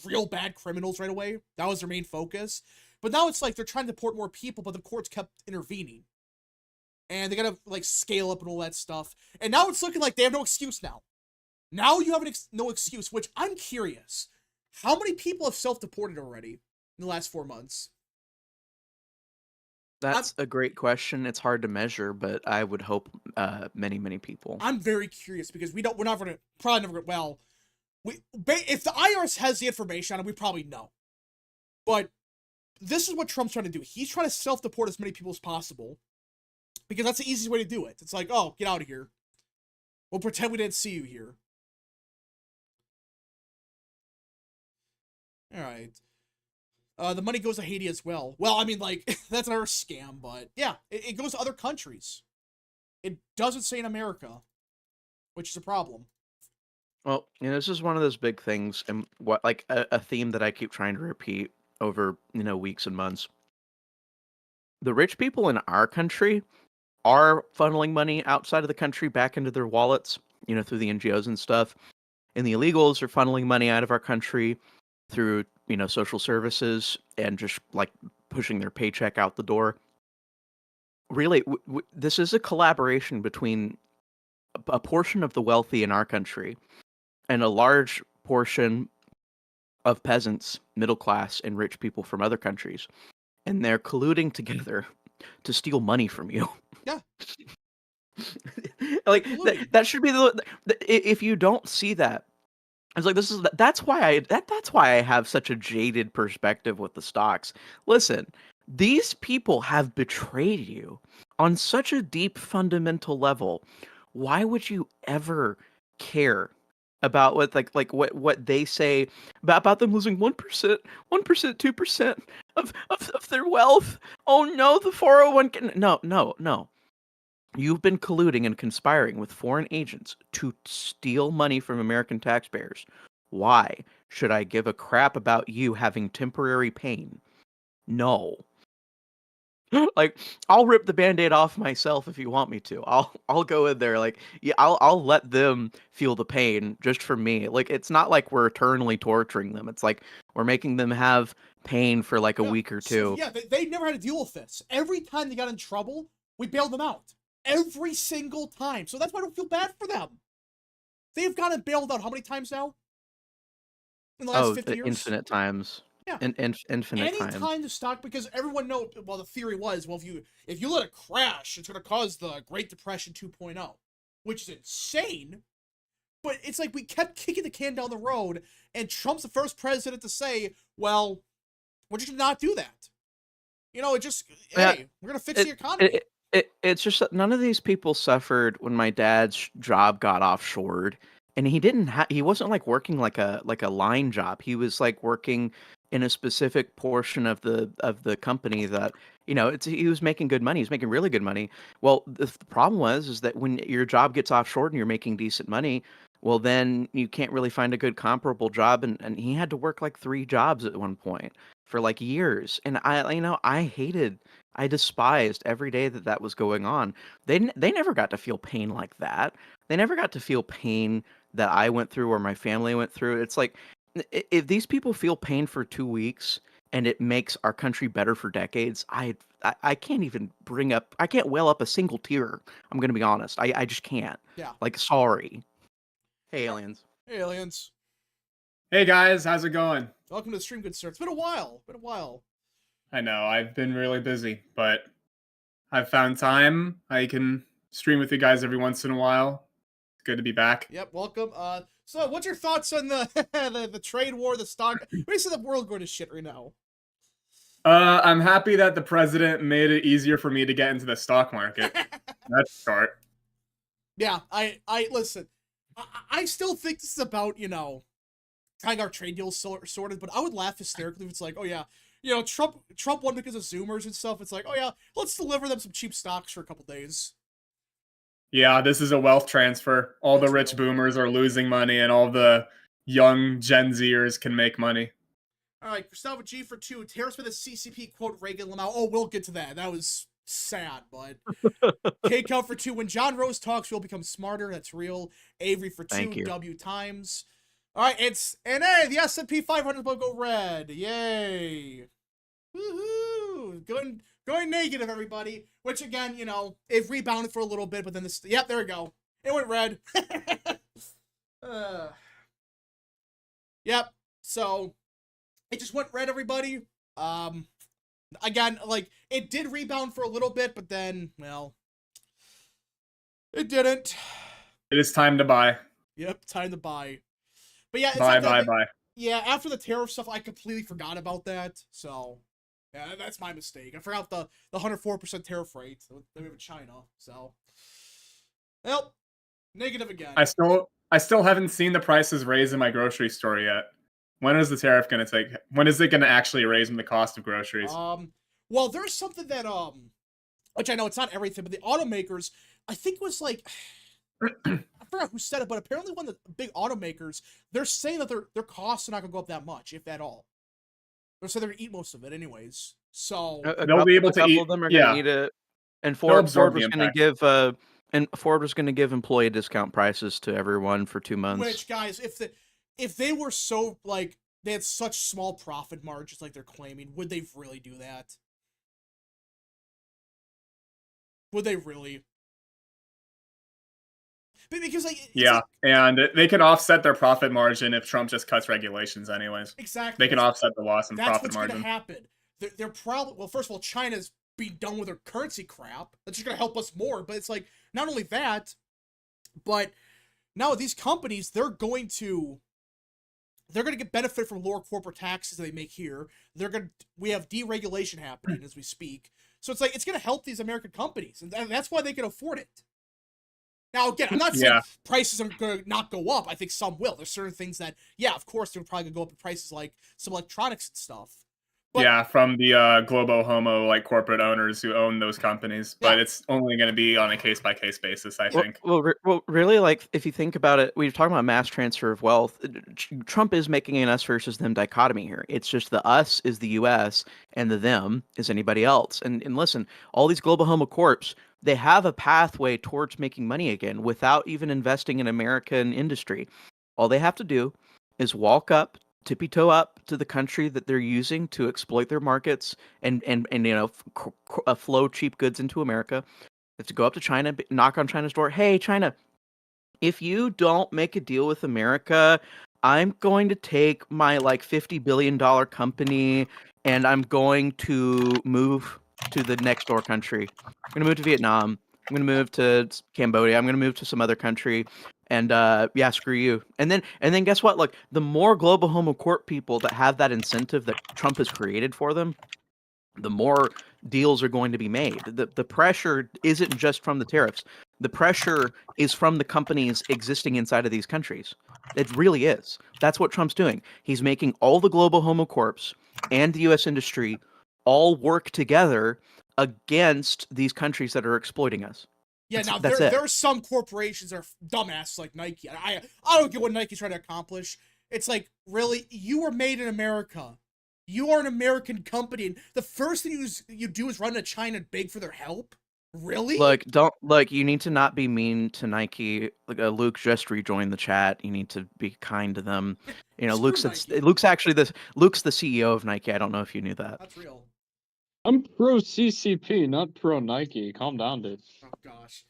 real bad criminals right away. That was their main focus. But now it's like they're trying to deport more people, but the courts kept intervening. And they gotta, like, scale up and all that stuff. And now it's looking like they have no excuse now. Now you have no excuse, which I'm curious. How many people have self-deported already in the last 4 months? That's a great question. It's hard to measure, but I would hope many, many people. I'm very curious because we're not gonna, probably never gonna, well, if the IRS has the information on it, we probably know. But this is what Trump's trying to do. He's trying to self-deport as many people as possible because that's the easiest way to do it. It's like, oh, get out of here. We'll pretend we didn't see you here. All right. The money goes to Haiti as well. Well, I mean, like, that's another scam, but yeah, it goes to other countries. It doesn't say in America, which is a problem. Well, this is one of those big things, and what like a theme that I keep trying to repeat over weeks and months. The rich people in our country are funneling money outside of the country back into their wallets, through the NGOs and stuff, and the illegals are funneling money out of our country through social services and just like pushing their paycheck out the door. Really, this is a collaboration between a portion of the wealthy in our country and a large portion of peasants, middle class, and rich people from other countries. And they're colluding together to steal money from you. Yeah. Like that should be if you don't see that, it's like that's why I have such a jaded perspective with the stocks. Listen, these people have betrayed you on such a deep fundamental level. Why would you ever care about what they say about them losing 1%, 2% of their wealth? Oh no, the 401k. No. You've been colluding and conspiring with foreign agents to steal money from American taxpayers. Why should I give a crap about you having temporary pain? No. Like, I'll rip the Band-Aid off myself if you want me to. I'll go in there, like, yeah, I'll let them feel the pain just for me. Like, it's not like we're eternally torturing them. It's like we're making them have pain for like a week or two. Yeah, they never had to deal with this. Every time they got in trouble, we bailed them out. Every single time. So that's why I don't feel bad for them. They've gotten bailed out how many times now? In the last 50 years? Infinite times. Yeah. Infinite times. Any time to stock, because everyone knows, well, the theory was, well, if you let it crash, it's going to cause the Great Depression 2.0, which is insane. But it's like we kept kicking the can down the road, and Trump's the first president to say, well, we're just going to not do that. It just, hey, we're going to fix the economy. It's just that none of these people suffered when my dad's job got offshored, and he wasn't like working like a line job. He was like working in a specific portion of the company that he was making good money. He's making really good money. Well, the problem is that when your job gets offshored and you're making decent money, well, then you can't really find a good comparable job, and he had to work like 3 jobs at one point for like years, and I despised every day that was going on. They never got to feel pain like that. They never got to feel pain that I went through or my family went through. It's like if these people feel pain for 2 weeks and it makes our country better for decades, I can't even I can't well up a single tear. I'm gonna be honest. I just can't. Yeah. Like, sorry. Hey, aliens. Hey, aliens. Hey guys, how's it going? Welcome to the stream, good sir. It's been a while. I know, I've been really busy, but I've found time. I can stream with you guys every once in a while. Good to be back. Yep, welcome. So what's your thoughts on the the trade war, the stock? Basically, the world going to shit right now. I'm happy that the president made it easier for me to get into the stock market. That's short. Yeah, I listen. I still think this is about, you know, kind of our trade deals sorted, but I would laugh hysterically if it's like, oh yeah, you know, Trump won because of Zoomers and stuff. It's like, oh yeah, let's deliver them some cheap stocks for a couple days. Yeah, this is a wealth transfer. All the rich boomers are losing money, and all the young Gen Zers can make money. All right, Gustavo G for 2. Tariffs with a CCP quote Reagan Lamau. Oh, we'll get to that. That was sad, but K Count for 2. When John Rose talks, we'll become smarter. That's real. Avery for 2. Thank you. W times. All right, hey, the S&P 500 will go red. Yay! Woohoo! Going negative, everybody. Which again, you know, it rebounded for a little bit, but then this. Yep, there we go. It went red. Yep. So it just went red, everybody. Again, like, it did rebound for a little bit, but then, well, it didn't. It is time to buy. Yep, time to buy. But yeah, it's Buy. Yeah, after the tariff stuff, I completely forgot about that. So, yeah, that's my mistake. I forgot the 104% tariff rate that we have in China. So, well, negative again. I still haven't seen the prices raise in my grocery store yet. When is the tariff going to take? When is it going to actually raise the cost of groceries? Well, there's something that which I know it's not everything, but the automakers, I think it was like, I forgot who said it, but apparently one of the big automakers, they're saying that their costs are not going to go up that much, if at all. They're saying they're going to eat most of it anyways. So they'll be able to eat. Of them are going to eat it, and Ford was going to give employee discount prices to everyone for 2 months. Which, guys, if they were so, like, they had such small profit margins like they're claiming, would they really do that? Would they really? Because, like, yeah, and they can offset their profit margin if Trump just cuts regulations anyways. Exactly. They can offset the loss in profit margin. That's what's going to happen. They're probably, well, first of all, China's being done with their currency crap. That's just going to help us more. But it's like, not only that, but now these companies, they're going to get benefit from lower corporate taxes that they make here. We have deregulation happening as we speak. So it's like, it's going to help these American companies. And that's why they can afford it. Now, again, I'm not saying prices are going to not go up. I think some will. There's certain things that, yeah, of course, they're probably going to go up in prices, like some electronics and stuff. But, yeah, from the globo homo like corporate owners who own those companies, but it's only going to be on a case by case basis, I think. Well, really, like if you think about it, we're talking about mass transfer of wealth. Trump is making an us versus them dichotomy here. It's just the us is the U.S. and the them is anybody else. And listen, all these global homo corps, they have a pathway towards making money again without even investing in American industry. All they have to do is walk up, tippy-toe up to the country that they're using to exploit their markets and you know, flow cheap goods into America. They have to go up to China, knock on China's door. Hey, China, if you don't make a deal with America, I'm going to take my like $50 billion company and I'm going to move to the next door country. I'm going to move to Vietnam. I'm going to move to Cambodia. I'm going to move to some other country. And yeah, screw you. And then guess what? Like the more global homo corp people that have that incentive that Trump has created for them, the more deals are going to be made. The pressure isn't just from the tariffs. The pressure is from the companies existing inside of these countries. It really is. That's what Trump's doing. He's making all the global homo corps and the U.S. industry all work together against these countries that are exploiting us. Yeah, now there are some corporations that are dumbasses like Nike. I don't get what Nike's trying to accomplish. It's like, really, you were made in America. You are an American company, and the first thing you do is run to China and beg for their help. Really? You need to not be mean to Nike. Like Luke just rejoined the chat. You need to be kind to them. You know, Luke's the CEO of Nike. I don't know if you knew that. That's real. I'm pro CCP, not pro Nike. Calm down, dude. Oh gosh,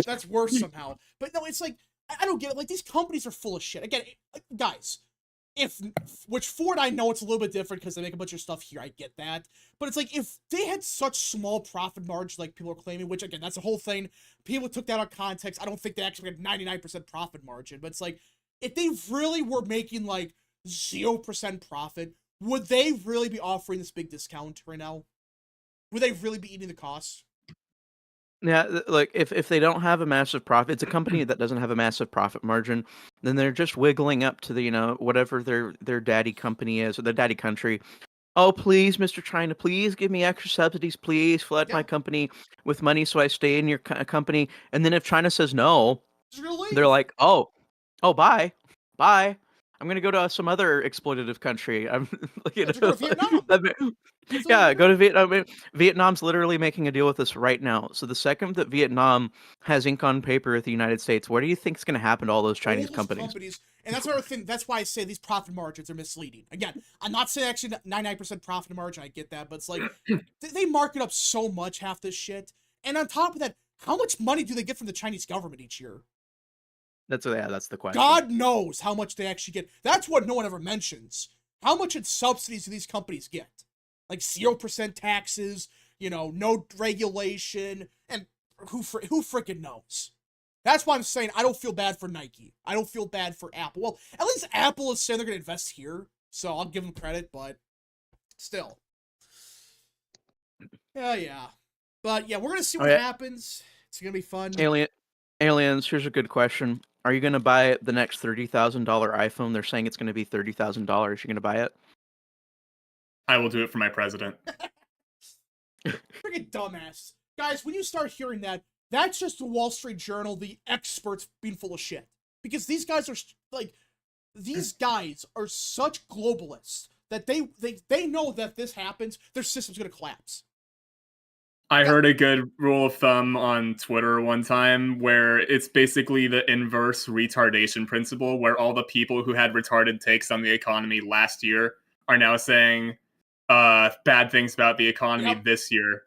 that's worse somehow. But no, it's like I don't get it. Like these companies are full of shit. Again, guys, which Ford, I know it's a little bit different because they make a bunch of stuff here. I get that. But it's like, if they had such small profit margins like people are claiming, which again, that's the whole thing. People took that out of context. I don't think they actually had 99% profit margin. But it's like, if they really were making like 0% profit, would they really be offering this big discount right now? Would they really be eating the costs? Yeah, like if they don't have a massive profit, it's a company that doesn't have a massive profit margin, then they're just wiggling up to the, whatever their daddy company is or their daddy country. Oh, please, Mr. China, please give me extra subsidies, please flood my company with money so I stay in your company. And then if China says no, they're like, oh, bye. I'm gonna go to some other exploitative country. I'm, Go to Vietnam. yeah, go to Vietnam. I mean, Vietnam's literally making a deal with us right now. So the second that Vietnam has ink on paper with the United States, what do you think is going to happen to all those Chinese companies? And that's another thing. That's why I say these profit margins are misleading. Again, I'm not saying actually 99% profit margin. I get that, but it's like they market up so much half this shit. And on top of that, how much money do they get from the Chinese government each year? That's the question. God knows how much they actually get. That's what no one ever mentions. How much in subsidies do these companies get? Like 0% taxes, no regulation, and who freaking knows? That's why I'm saying I don't feel bad for Nike. I don't feel bad for Apple. Well, at least Apple is saying they're going to invest here, so I'll give them credit, but still. Yeah. But yeah, we're going to see what happens. It's going to be fun. Aliens, here's a good question. Are you going to buy the next $30,000 iPhone? They're saying it's going to be $30,000. You're going to buy it? I will do it for my president. Freaking dumbass. Guys, when you start hearing that, that's just the Wall Street Journal, the experts being full of shit. Because these guys are, such globalists that they know that if this happens, their system's going to collapse. I heard a good rule of thumb on Twitter one time where it's basically the inverse retardation principle, where all the people who had retarded takes on the economy last year are now saying bad things about the economy this year.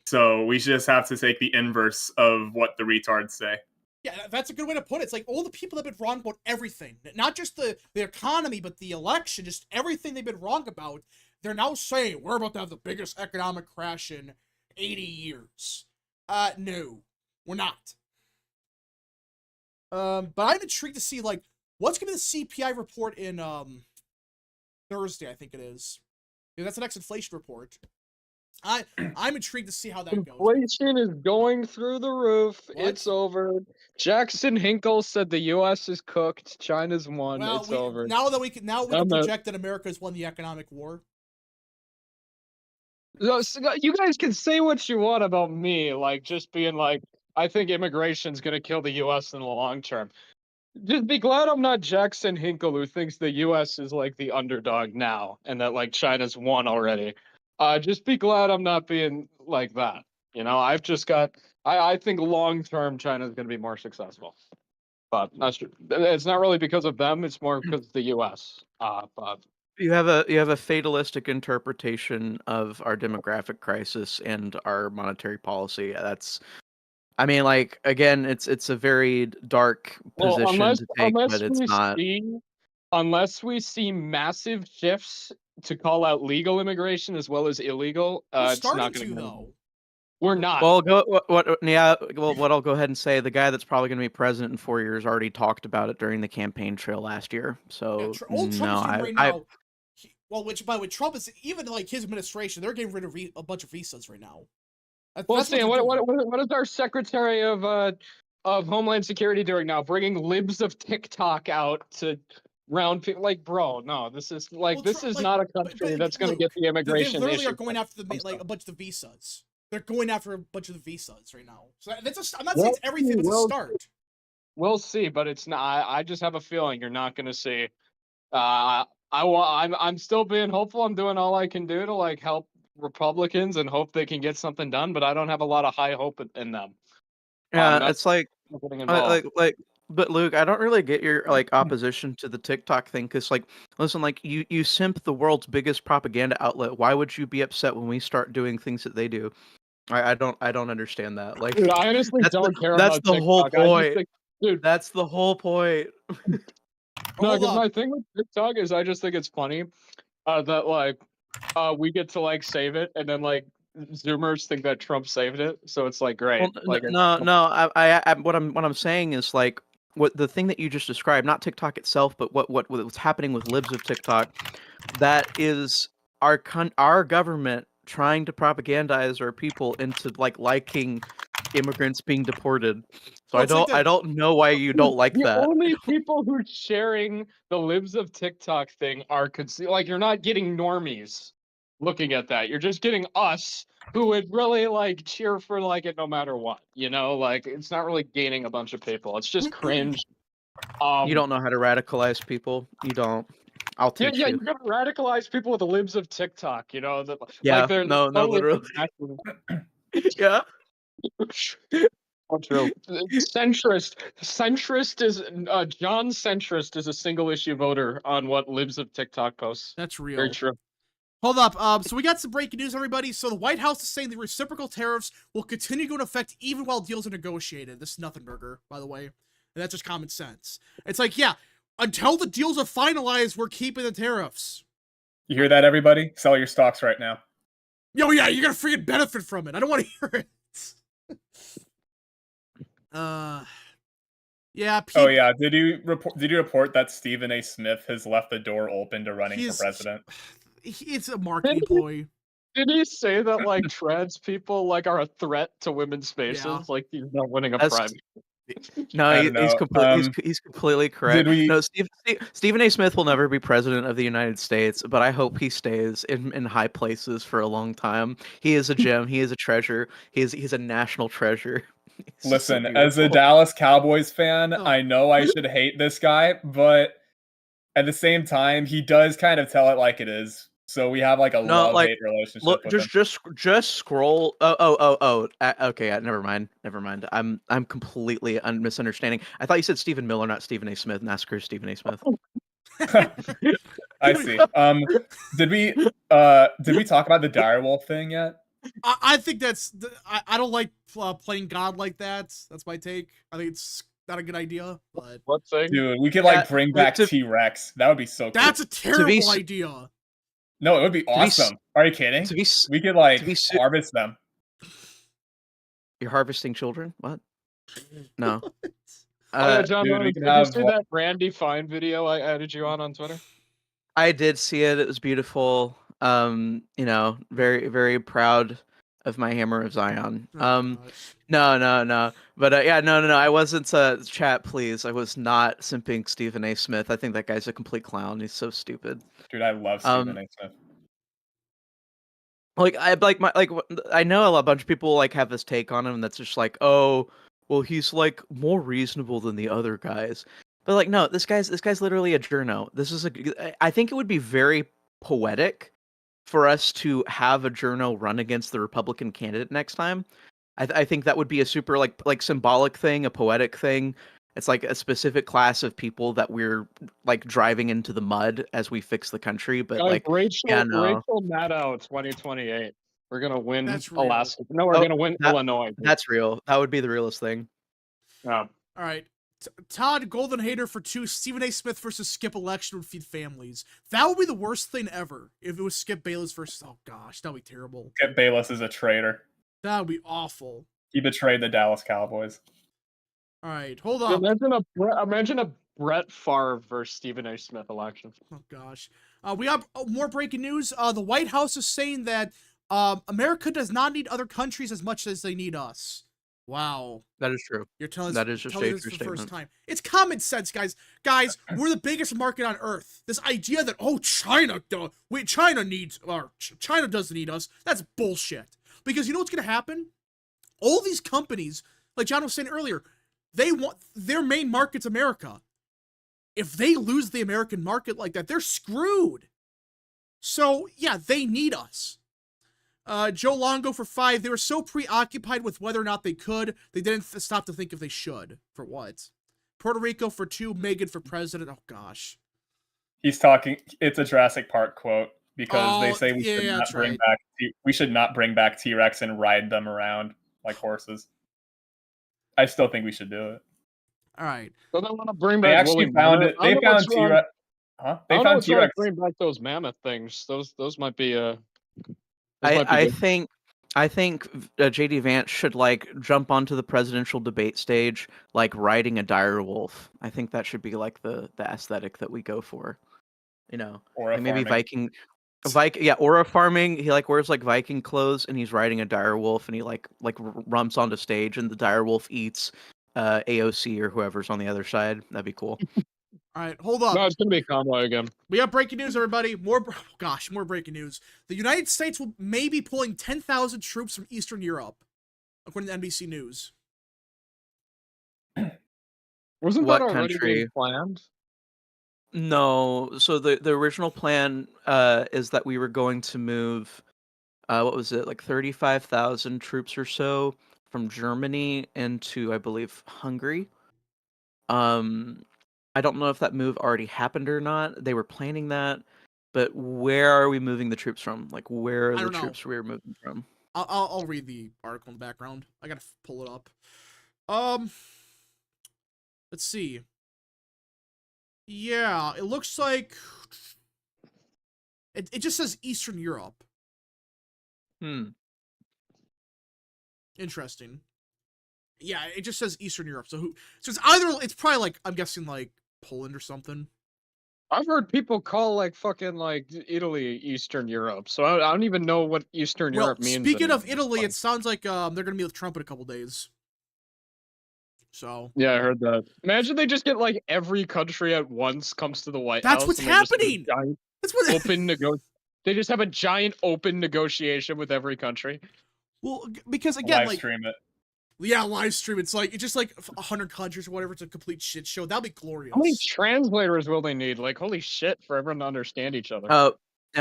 So we just have to take the inverse of what the retards say. Yeah, that's a good way to put it. It's like all the people that have been wrong about everything, not just the economy, but the election, just everything they've been wrong about, they're now saying we're about to have the biggest economic crash in 80 years. No, we're not. But I'm intrigued to see, what's going to be the CPI report in, Thursday, I think it is. Yeah, that's the next inflation report. I'm intrigued to see how that goes. Inflation is going through the roof. What? It's over. Jackson Hinkle said the U.S. is cooked. China's won. Well, it's over. Now we can project that America has won the economic war. So, you guys can say what you want about me, just being I think immigration's gonna kill the U.S. in the long term. Just be glad I'm not Jackson Hinkle, who thinks the U.S. is the underdog now, and that China's won already. Just be glad I'm not being like that. I've just got. I think long term China's gonna be more successful, but it's not really because of them. It's more because of the U.S. But. You have a fatalistic interpretation of our demographic crisis and our monetary policy. Again, it's a very dark position to take, but it's not. Unless we see massive shifts to call out legal immigration as well as illegal, it's not going to go. We're not. Well, what I'll go ahead and say, the guy that's probably going to be president in 4 years already talked about it during the campaign trail last year. So which by the way, Trump is even his administration, they're getting rid of a bunch of visas right now. Well, Sam, what is our Secretary of Homeland Security doing now? Bringing libs of TikTok out to round people? Bro, no, this is this is not a country that's going to get the immigration. They literally are going after a bunch of the visas. They're going after a bunch of the visas right now. So I'm not saying it's everything, but it's a start. We'll see, but it's not. I just have a feeling you're not going to see. I'm still being hopeful. I'm doing all I can do to help Republicans and hope they can get something done, but I don't have a lot of high hope in them. Yeah, it's but Luke, I don't really get your opposition to the TikTok thing, because listen, you simp the world's biggest propaganda outlet. Why would you be upset when we start doing things that they do? I don't understand that. Dude, I honestly don't care that's about the TikTok. whole point. Dude, that's the whole point. No, Hold because up. my thing with TikTok is I just think it's funny that like we get to like save it, and then like Zoomers think that Trump saved it, so it's like great. Well, Like what I'm saying is like what the thing that you just described, not TikTok itself, but what's happening with libs of TikTok, that is our government trying to propagandize our people into like liking immigrants being deported. So Well, it's like I that. don't know why you don't like the that. only people who sharing the libs of TikTok thing are like you're not getting normies looking at that. You're just getting us who would really like cheer for like it no matter what. You know, like it's not really gaining a bunch of people. It's just cringe. You don't know how to radicalize people. You don't. I'll Yeah, teach yeah, you. you're gonna radicalize people with the libs of TikTok. You know, that like Yeah. they're No, totally literally. unnatural. Yeah. Not true. Centrist is John Centrist is a single issue voter on what libs of TikTok posts. That's Very real. true. Hold up. So we got some breaking news, everybody. So the White House is saying the reciprocal tariffs will continue to go into effect even while deals are negotiated. This is nothing burger, by the way. And that's just common sense. It's like, yeah, until the deals are finalized, we're keeping the tariffs. You hear that, everybody? Sell your stocks right now. Yo, yeah, you're gonna freaking benefit from it. I don't want to hear it. Yeah. Oh yeah, did you report that Stephen A. Smith has left the door open to running for He's- president? It's a marketing ploy. Did he say that like trans people like are a threat to women's spaces? Yeah. Like he's not winning a That's- prime. No, I don't know. he's completely correct. Did we- No, Stephen A. Smith will never be president of the United States, but I hope he stays in high places for a long time. He is a gem. He is a treasure. He's a national treasure. He's just so Listen, as a beautiful. Dallas Cowboys fan, Oh. I know I should hate this guy, but at the same time, he does kind of tell it like it is. So we have like a No, like, love-hate relationship look, with him. just scroll. Okay, yeah, never mind. I'm completely misunderstanding. I thought you said Stephen Miller, not Stephen A. Smith. NASCAR Stephen A. Smith. I see. Did we talk about the direwolf thing yet? I think that's. I don't like playing God like that. That's my take. I think it's not a good idea. But What thing? Dude, we could Yeah, like bring back to- T-Rex. That would be so cool. that's a terrible s- idea. No, it would be be s- awesome. Are you kidding? To be, We could like be su- harvest them. you're harvesting children. What? No. Oh yeah, John, dude, we did can you have see that Randy Fine video I added you on Twitter? I did see it. It was beautiful. You know, very, very proud of my Hammer of Zion. Oh, gosh. No. But yeah, no. I wasn't. Chat, please. I was not simping Stephen A. Smith. I think that guy's a complete clown. He's so stupid. Dude, I love Stephen A. Smith. Like I know a bunch of people like have this take on him that's just like, oh, well, he's like more reasonable than the other guys. But like, no, this guy's literally a journo. I think it would be very poetic for us to have a journo run against the Republican candidate next time. I think that would be a super like symbolic thing, a poetic thing. It's like a specific class of people that we're like driving into the mud as we fix the country. But Guys, like, Rachel yeah, no. Rachel Maddow 2028. We're gonna win That's real. Alaska. No, we're Oh, gonna win Illinois. That's real. That would be the realest thing. Yeah. All right. Todd Golden Hater for 2. Stephen A. Smith versus Skip election would feed families. That would be the worst thing ever if it was Skip Bayless versus. Oh gosh, that would be terrible. Skip Bayless is a traitor. That would be awful. He betrayed the Dallas Cowboys. All right, hold up. Imagine a Brett Favre versus Stephen A. Smith election. Oh gosh, we have more breaking news. The White House is saying that America does not need other countries as much as they need us. Wow, That is true. you're telling us That is a telling us true for the first statement. time. It's common sense, guys. Guys, we're the biggest market on Earth. This idea that China doesn't need us. That's bullshit. Because you know what's gonna happen? All these companies, like John was saying earlier, they want their main market's America. If they lose the American market like that, they're screwed. So yeah, they need us. Joe Longo for 5. They were so preoccupied with whether or not they could, they didn't stop to think if they should. For what? Puerto Rico for 2. Megan for president. Oh gosh. He's talking. It's a Jurassic Park quote because they Oh, say yeah, that's right. we should not bring back T-Rex and ride them around like horses. I still think we should do it. All right. So they want to bring They back actually woolly found mammoth. it. They found T-Rex. Huh? They found trying to T-Rex. bring back those mammoth things. Those might be those I might be I good. think JD Vance should like jump onto the presidential debate stage like riding a dire wolf. I think that should be like the aesthetic that we go for. You know, Or like maybe farming. yeah, or a farming. He like wears like Viking clothes and he's riding a dire wolf and he like rumps onto stage and the dire wolf eats AOC or whoever's on the other side. That'd be cool. All right, hold up. No, it's gonna be Kamala again. We have breaking news, everybody. More breaking news. The United States will may be pulling 10,000 troops from Eastern Europe, according to NBC News. Wasn't What that already country? being planned? No, so the original plan is that we were going to move what was it, like 35,000 troops or so from Germany into, I believe, Hungary. I don't know if that move already happened or not. They were planning that, but where are we moving the troops from? Like, where are I the don't know. troops we're moving from? I'll read the article in the background. I gotta pull it up. Let's see. Yeah, it looks like it just says Eastern Europe. Interesting. Yeah, it just says Eastern Europe. So it's probably like, I'm guessing like Poland or something. I've heard people call like fucking like Italy Eastern Europe, so I don't even know what Eastern Well, Europe means. speaking of anymore. Italy, it sounds like they're gonna meet with Trump in a couple days. So Yeah, I heard that. Imagine they just get like every country at once comes to the White that's House. what's and they just have a happening. giant That's what. open They just have a giant open negotiation with every country. Well, because again, Live like, stream it. yeah, live stream. It's just like 100 countries or whatever. It's a complete shit show. That'd be glorious. How many translators will they need? Like, holy shit, for everyone to understand each other.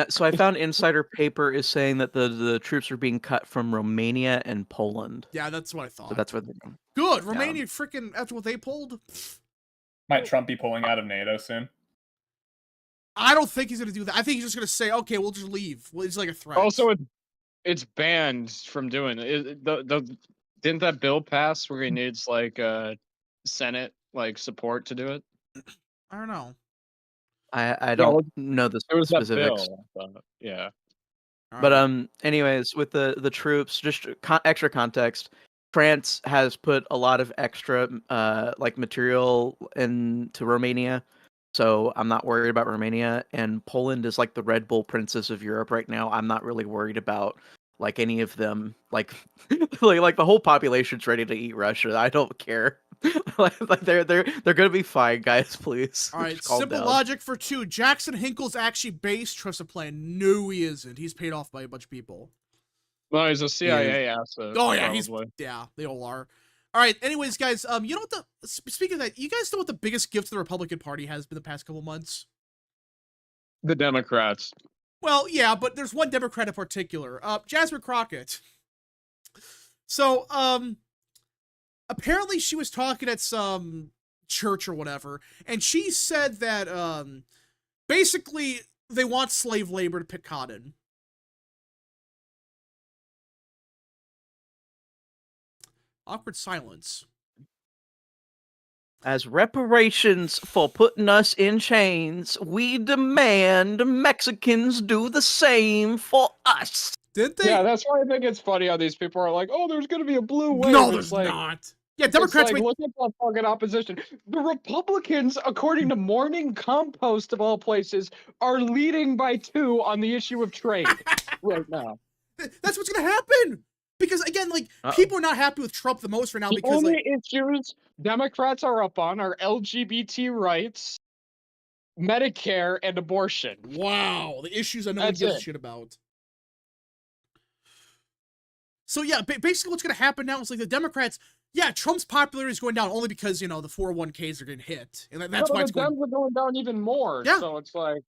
So I found insider paper is saying that the troops are being cut from Romania and Poland. Yeah, that's what I thought. So that's what they're doing. Good. Romania freaking after what they pulled. Might Trump be pulling out of NATO soon? I don't think he's gonna do that. I think he's just gonna say, "Okay, we'll just leave." Well, it's like a threat. Also, it's banned from doing it. Didn't that bill pass where he needs like Senate like support to do it? I don't know. I don't know the It was that specifics. bill. Yeah. But anyways, with the troops, just extra context. France has put a lot of extra like material into Romania, so I'm not worried about Romania. And Poland is like the Red Bull princess of Europe right now. I'm not really worried about like any of them. Like like the whole population's ready to eat Russia. I don't care. like they're gonna be fine, guys. Please. All right, Just calm simple down. logic for 2. Jackson Hinkle's actually based. Trust the plan. No, he isn't. He's paid off by a bunch of people. No, he's a CIA asset. Oh yeah, probably. they all are. All right. Anyways, guys, you know what speaking of that, you guys know what the biggest gift to the Republican Party has been the past couple months? The Democrats. Well, yeah, but there's one Democrat in particular, Jasmine Crockett. So, apparently she was talking at some church or whatever, and she said that, basically they want slave labor to pick cotton. Awkward silence. As reparations for putting us in chains, we demand Mexicans do the same for us. Didn't they? Yeah, that's why I think it's funny how these people are like, "Oh, there's gonna be a blue wave." No, It's there's like, not. Yeah, Democrats. It's like, look at the fucking opposition. The Republicans, according to Morning Compost of all places, are leading by 2 on the issue of trade right now. That's what's gonna happen. Because again, like people are not happy with Trump the most right now. Because only issues Democrats are up on are LGBT rights, Medicare, and abortion. Wow, the issues I no one gives a shit about. So yeah, basically what's going to happen now is like the Democrats, yeah, Trump's popularity is going down only because, you know, the 401ks are getting hit. And that's why it's going... Dems are going down even more. Yeah. So it's like...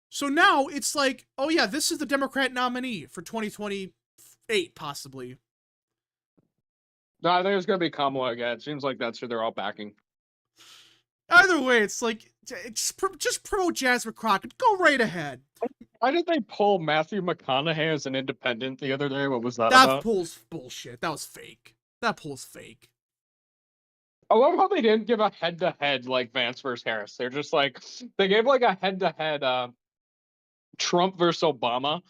So now it's like, oh yeah, this is the Democrat nominee for 2028, possibly. No, I think it's going to be Kamala again. It seems like that's who they're all backing. Either way, it's like, just promote Jasmine Crockett. Go right ahead. Why did they pull Matthew McConaughey as an independent the other day? What was that about? That poll's bullshit. That was fake. That poll's fake. I love how they didn't give a head-to-head like Vance versus Harris. They're just like they gave like a head-to-head Trump versus Obama,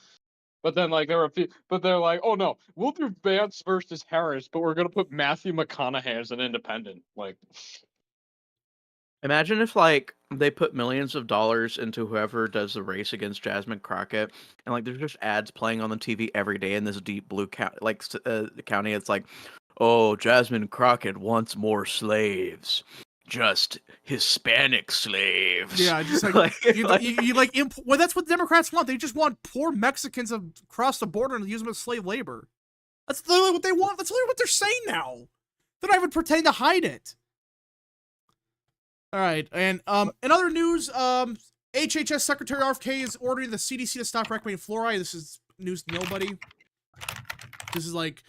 but then like there were a few, but they're like, oh no, we'll do Vance versus Harris, but we're gonna put Matthew McConaughey as an independent. Like, Imagine if like they put millions of dollars into whoever does the race against Jasmine Crockett, and like there's just ads playing on the TV every day in this deep blue county, county. It's like, oh, Jasmine Crockett wants more slaves, just Hispanic slaves. Yeah, just like, well, that's what Democrats want. They just want poor Mexicans across the border and use them as slave labor. That's literally what they want. That's literally what they're saying now. They're not even pretending to hide it. All right, and in other news, HHS Secretary RFK is ordering the CDC to stop recommending fluoride. This is news to nobody. This is like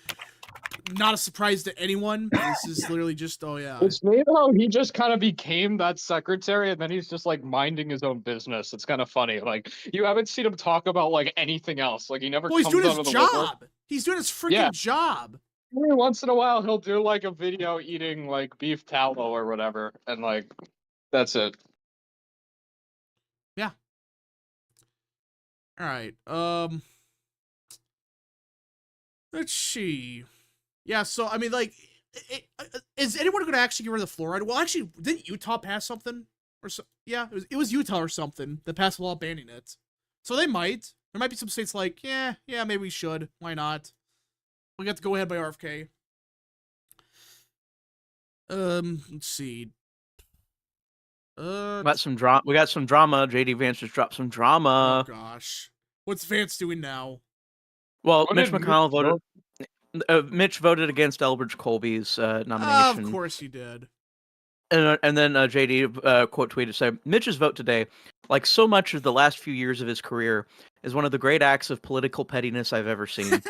not a surprise to anyone. This is literally just, oh yeah. it's weird how he just kind of became that secretary, and then he's just like minding his own business. It's kind of funny. Like you haven't seen him talk about like anything else. Like he never. Well, he's comes doing out his of the woodwork. job. He's doing his freaking job. Every once in a while, he'll do like a video eating like beef tallow or whatever, and like that's it. Yeah. All right. Let's see. Yeah. So I mean, like, is anyone going to actually get rid of the fluoride? Well, actually, didn't Utah pass something? Or so? Yeah, it was Utah or something that passed a law banning it. So they might. There might be some states like, yeah, maybe we should. Why not? We got to go ahead by RFK. Let's see. We got some drama. JD Vance just dropped some drama. Oh gosh, what's Vance doing now? Well, Mitch McConnell voted. Mitch voted against Elbridge Colby's nomination. Of course he did. And then JD quote tweeted said, "Mitch's vote today, like so much of the last few years of his career, is one of the great acts of political pettiness I've ever seen."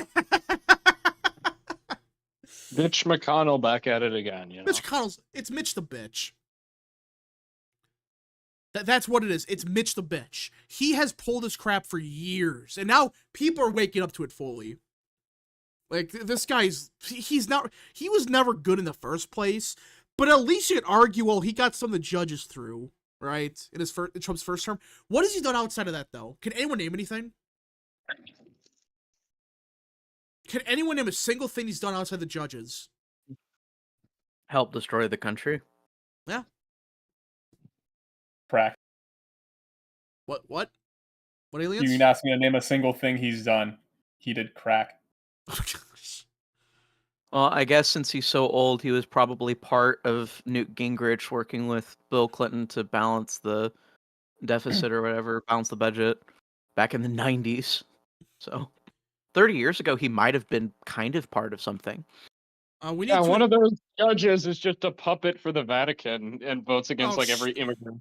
Mitch McConnell back at it again. You know? Mitch McConnell's. It's Mitch the bitch. That's what it is. It's Mitch the bitch. He has pulled this crap for years, and now people are waking up to it fully. Like, this guy's, he was never good in the first place, but at least you could argue, well, he got some of the judges through, right? In Trump's first term. What has he done outside of that, though? Can anyone name anything? Can anyone name a single thing he's done outside the judges? Help destroy the country. Yeah. Crack. What? What aliens? You can ask me to name a single thing he's done. He did crack. Oh, gosh. Well, I guess since he's so old, he was probably part of Newt Gingrich working with Bill Clinton to balance the deficit or whatever, balance the budget back in the 90s. So 30 years ago, he might have been kind of part of something. One of those judges is just a puppet for the Vatican and votes against every immigrant.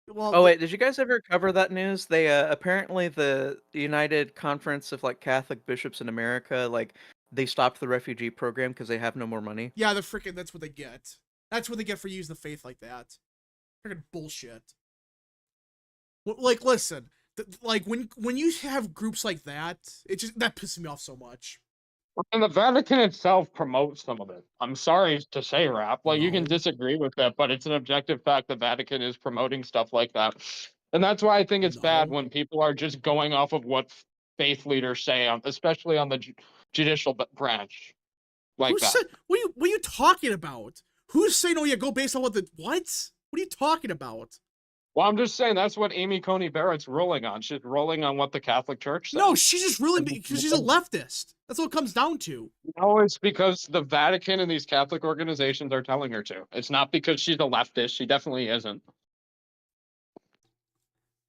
Well, wait, did you guys ever cover that news? They apparently the United Conference of Catholic Bishops in America, they stopped the refugee program because they have no more money. Yeah, that's what they get. That's what they get for using the faith like that. Freaking bullshit. Listen, when you have groups like that, that pisses me off so much. And the Vatican itself promotes some of it. I'm sorry to say, Rap. You can disagree with that, but it's an objective fact the Vatican is promoting stuff like that. And that's why I think it's bad when people are just going off of what faith leaders say, especially on the judicial branch. What are you talking about? Who's saying, oh yeah, go based on what? What are you talking about? Well, I'm just saying that's what Amy Coney Barrett's ruling on. She's ruling on what the Catholic Church says. No, she's just ruling because she's a leftist. That's what it comes down to. No, it's because the Vatican and these Catholic organizations are telling her to. It's not because she's a leftist. She definitely isn't.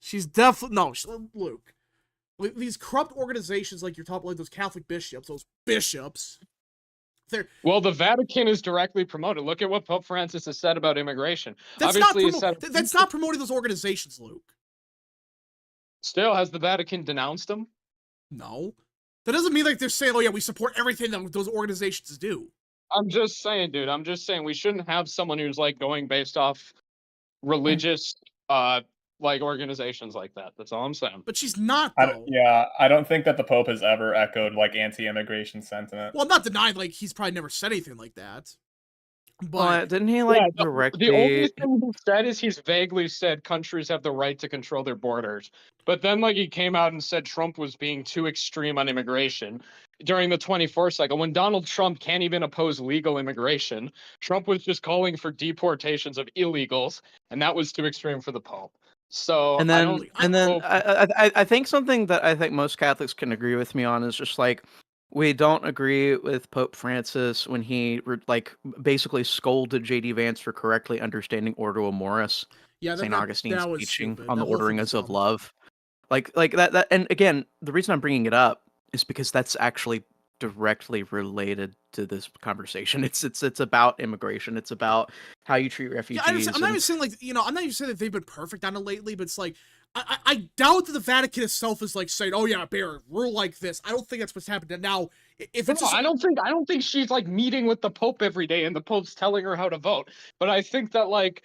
She's definitely no, Luke. These corrupt organizations, like you're talking, like those Catholic bishops, Well, the Vatican is directly promoted. Look at what Pope Francis has said about immigration. That's not promoting those organizations, Luke. Still, has the Vatican denounced them? No. That doesn't mean they're saying, oh yeah, we support everything that those organizations do. I'm just saying, dude. I'm just saying we shouldn't have someone who's going based off religious like organizations like that. That's all I'm saying. But she's not though. I don't think that the Pope has ever echoed like anti-immigration sentiment. Well, I'm not denying like he's probably never said anything like that. But Didn't he like Yeah, the directly? only thing he said is he's vaguely said countries have the right to control their borders. But then, like, he came out and said Trump was being too extreme on immigration during the 24 cycle. When Donald Trump can't even oppose legal immigration, Trump was just calling for deportations of illegals, and that was too extreme for the Pope. So And I then, don't. and then Pope, I think something that I think most Catholics can agree with me on is just like we don't agree with Pope Francis when he like basically scolded J.D. Vance for correctly understanding Ordo Amoris, yeah, St. Augustine's that was teaching stupid. on the That whole thing orderings was of dumb. love. Like that, and again, the reason I'm bringing it up is because that's actually directly related to this conversation. It's about immigration. It's about how you treat Yeah, refugees. I understand. I'm not even saying like I'm not even saying that they've been perfect on it lately, but it's like I doubt that the Vatican itself is like saying, "Oh yeah, Bear, rule like this." I don't think that's what's happening now. If it's just, I don't think she's like meeting with the Pope every day and the Pope's telling her how to vote. But I think that like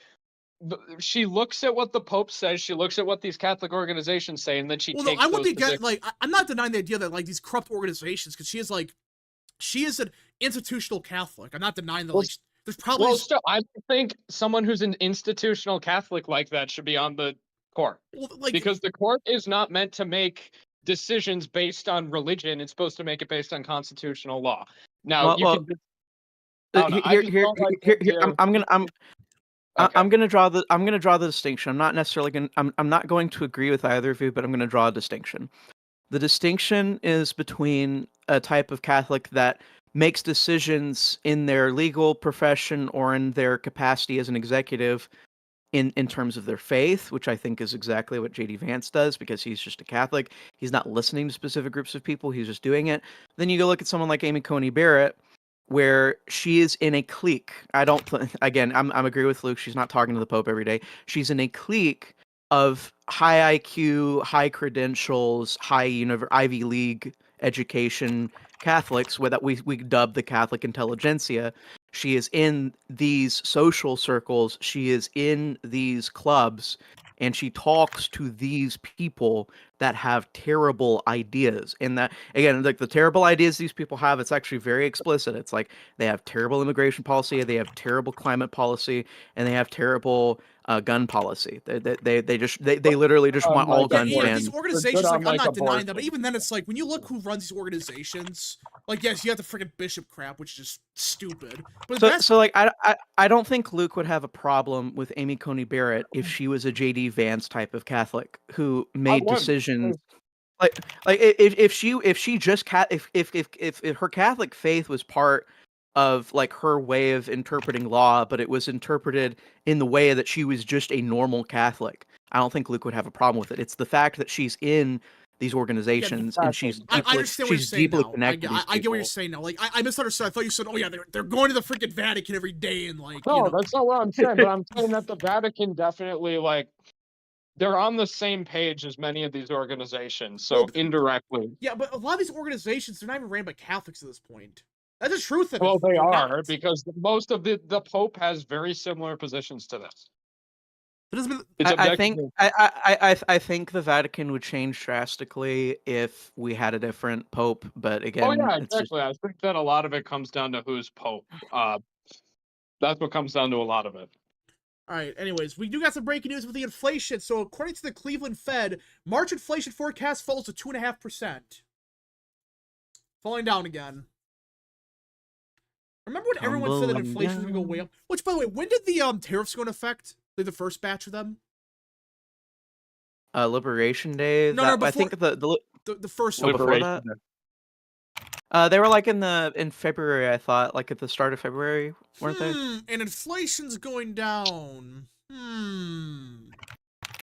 she looks at what the Pope says, she looks at what these Catholic organizations say, and then she well, no, takes I wouldn't those be against, positions. like I'm not denying the idea that like these corrupt organizations, because she is an institutional Catholic. I'm not denying that. Well, Like, there's probably Well, still, I think someone who's an institutional Catholic like that should be on the court well, like because the court is not meant to make decisions based on religion. It's supposed to make it based on constitutional law. Now, you well, can. I don't know. I just don't like the here, idea. I'm Okay. gonna draw the distinction. I'm not necessarily going. I'm not going to agree with either of you, but I'm going to draw a distinction. The distinction is between a type of Catholic that makes decisions in their legal profession or in their capacity as an executive in terms of their faith, which I think is exactly what JD Vance does because he's just a Catholic. He's not listening to specific groups of people, he's just doing it. Then you go look at someone like Amy Coney Barrett, where she is in a clique. Again, I'm agree with Luke, she's not talking to the Pope every day. She's in a clique of high IQ, high credentials, Ivy League education Catholics, that we dub the Catholic intelligentsia. She is in these social circles, she is in these clubs, and she talks to these people that have terrible ideas. And that, again, like the terrible ideas these people have, it's actually very explicit. It's like they have terrible immigration policy, they have terrible climate policy, and they have terrible gun policy. They literally just want Like all yeah, guns yeah, these banned. They're good organizations, on like I'm like not denying that, but abortion. even then, it's like when you look who runs these organizations, like yes, you have the freaking bishop crap, which is just stupid. But So, that's so like I don't think Luke would have a problem with Amy Coney Barrett if she was a JD Vance type of Catholic who I made wouldn't. decisions like if she just if her Catholic faith was part of like her way of interpreting law, but it was interpreted in the way that she was just a normal Catholic, I don't think Luke would have a problem with it. It's the fact that she's in these organizations and she's Exactly. I understand what you're she's saying deeply now. connected to these I get what you're people. saying now. Like I misunderstood. I thought you said, oh yeah, they're going to the freaking Vatican every day and like No, that's not what I'm saying. But I'm saying that the Vatican definitely like they're on the same page as many of these organizations. So Well, indirectly, yeah, but a lot of these organizations, they're not even ran by Catholics at this point. That's the truth of it. well, they They're are not. because most of the Pope has very similar positions to this. It doesn't mean, It's I think objectively. I think the Vatican would change drastically if we had a different pope, but Oh again, yeah, it's just exactly. I think that a lot of it comes down to who's Pope. That's what comes down to a lot of it. all right, anyways, we do got some breaking news with the inflation. So according to the Cleveland Fed, March inflation forecast falls to 2.5%. Falling down again. Remember when everyone said that tumbling inflation was gonna go way down. up? Which, by the way, when did the tariffs go into effect? Like the first batch of them? Liberation Day. No, I before think the first Oh, one. before that? They were like in February, I thought, like at the start of February, weren't they? And inflation's going down.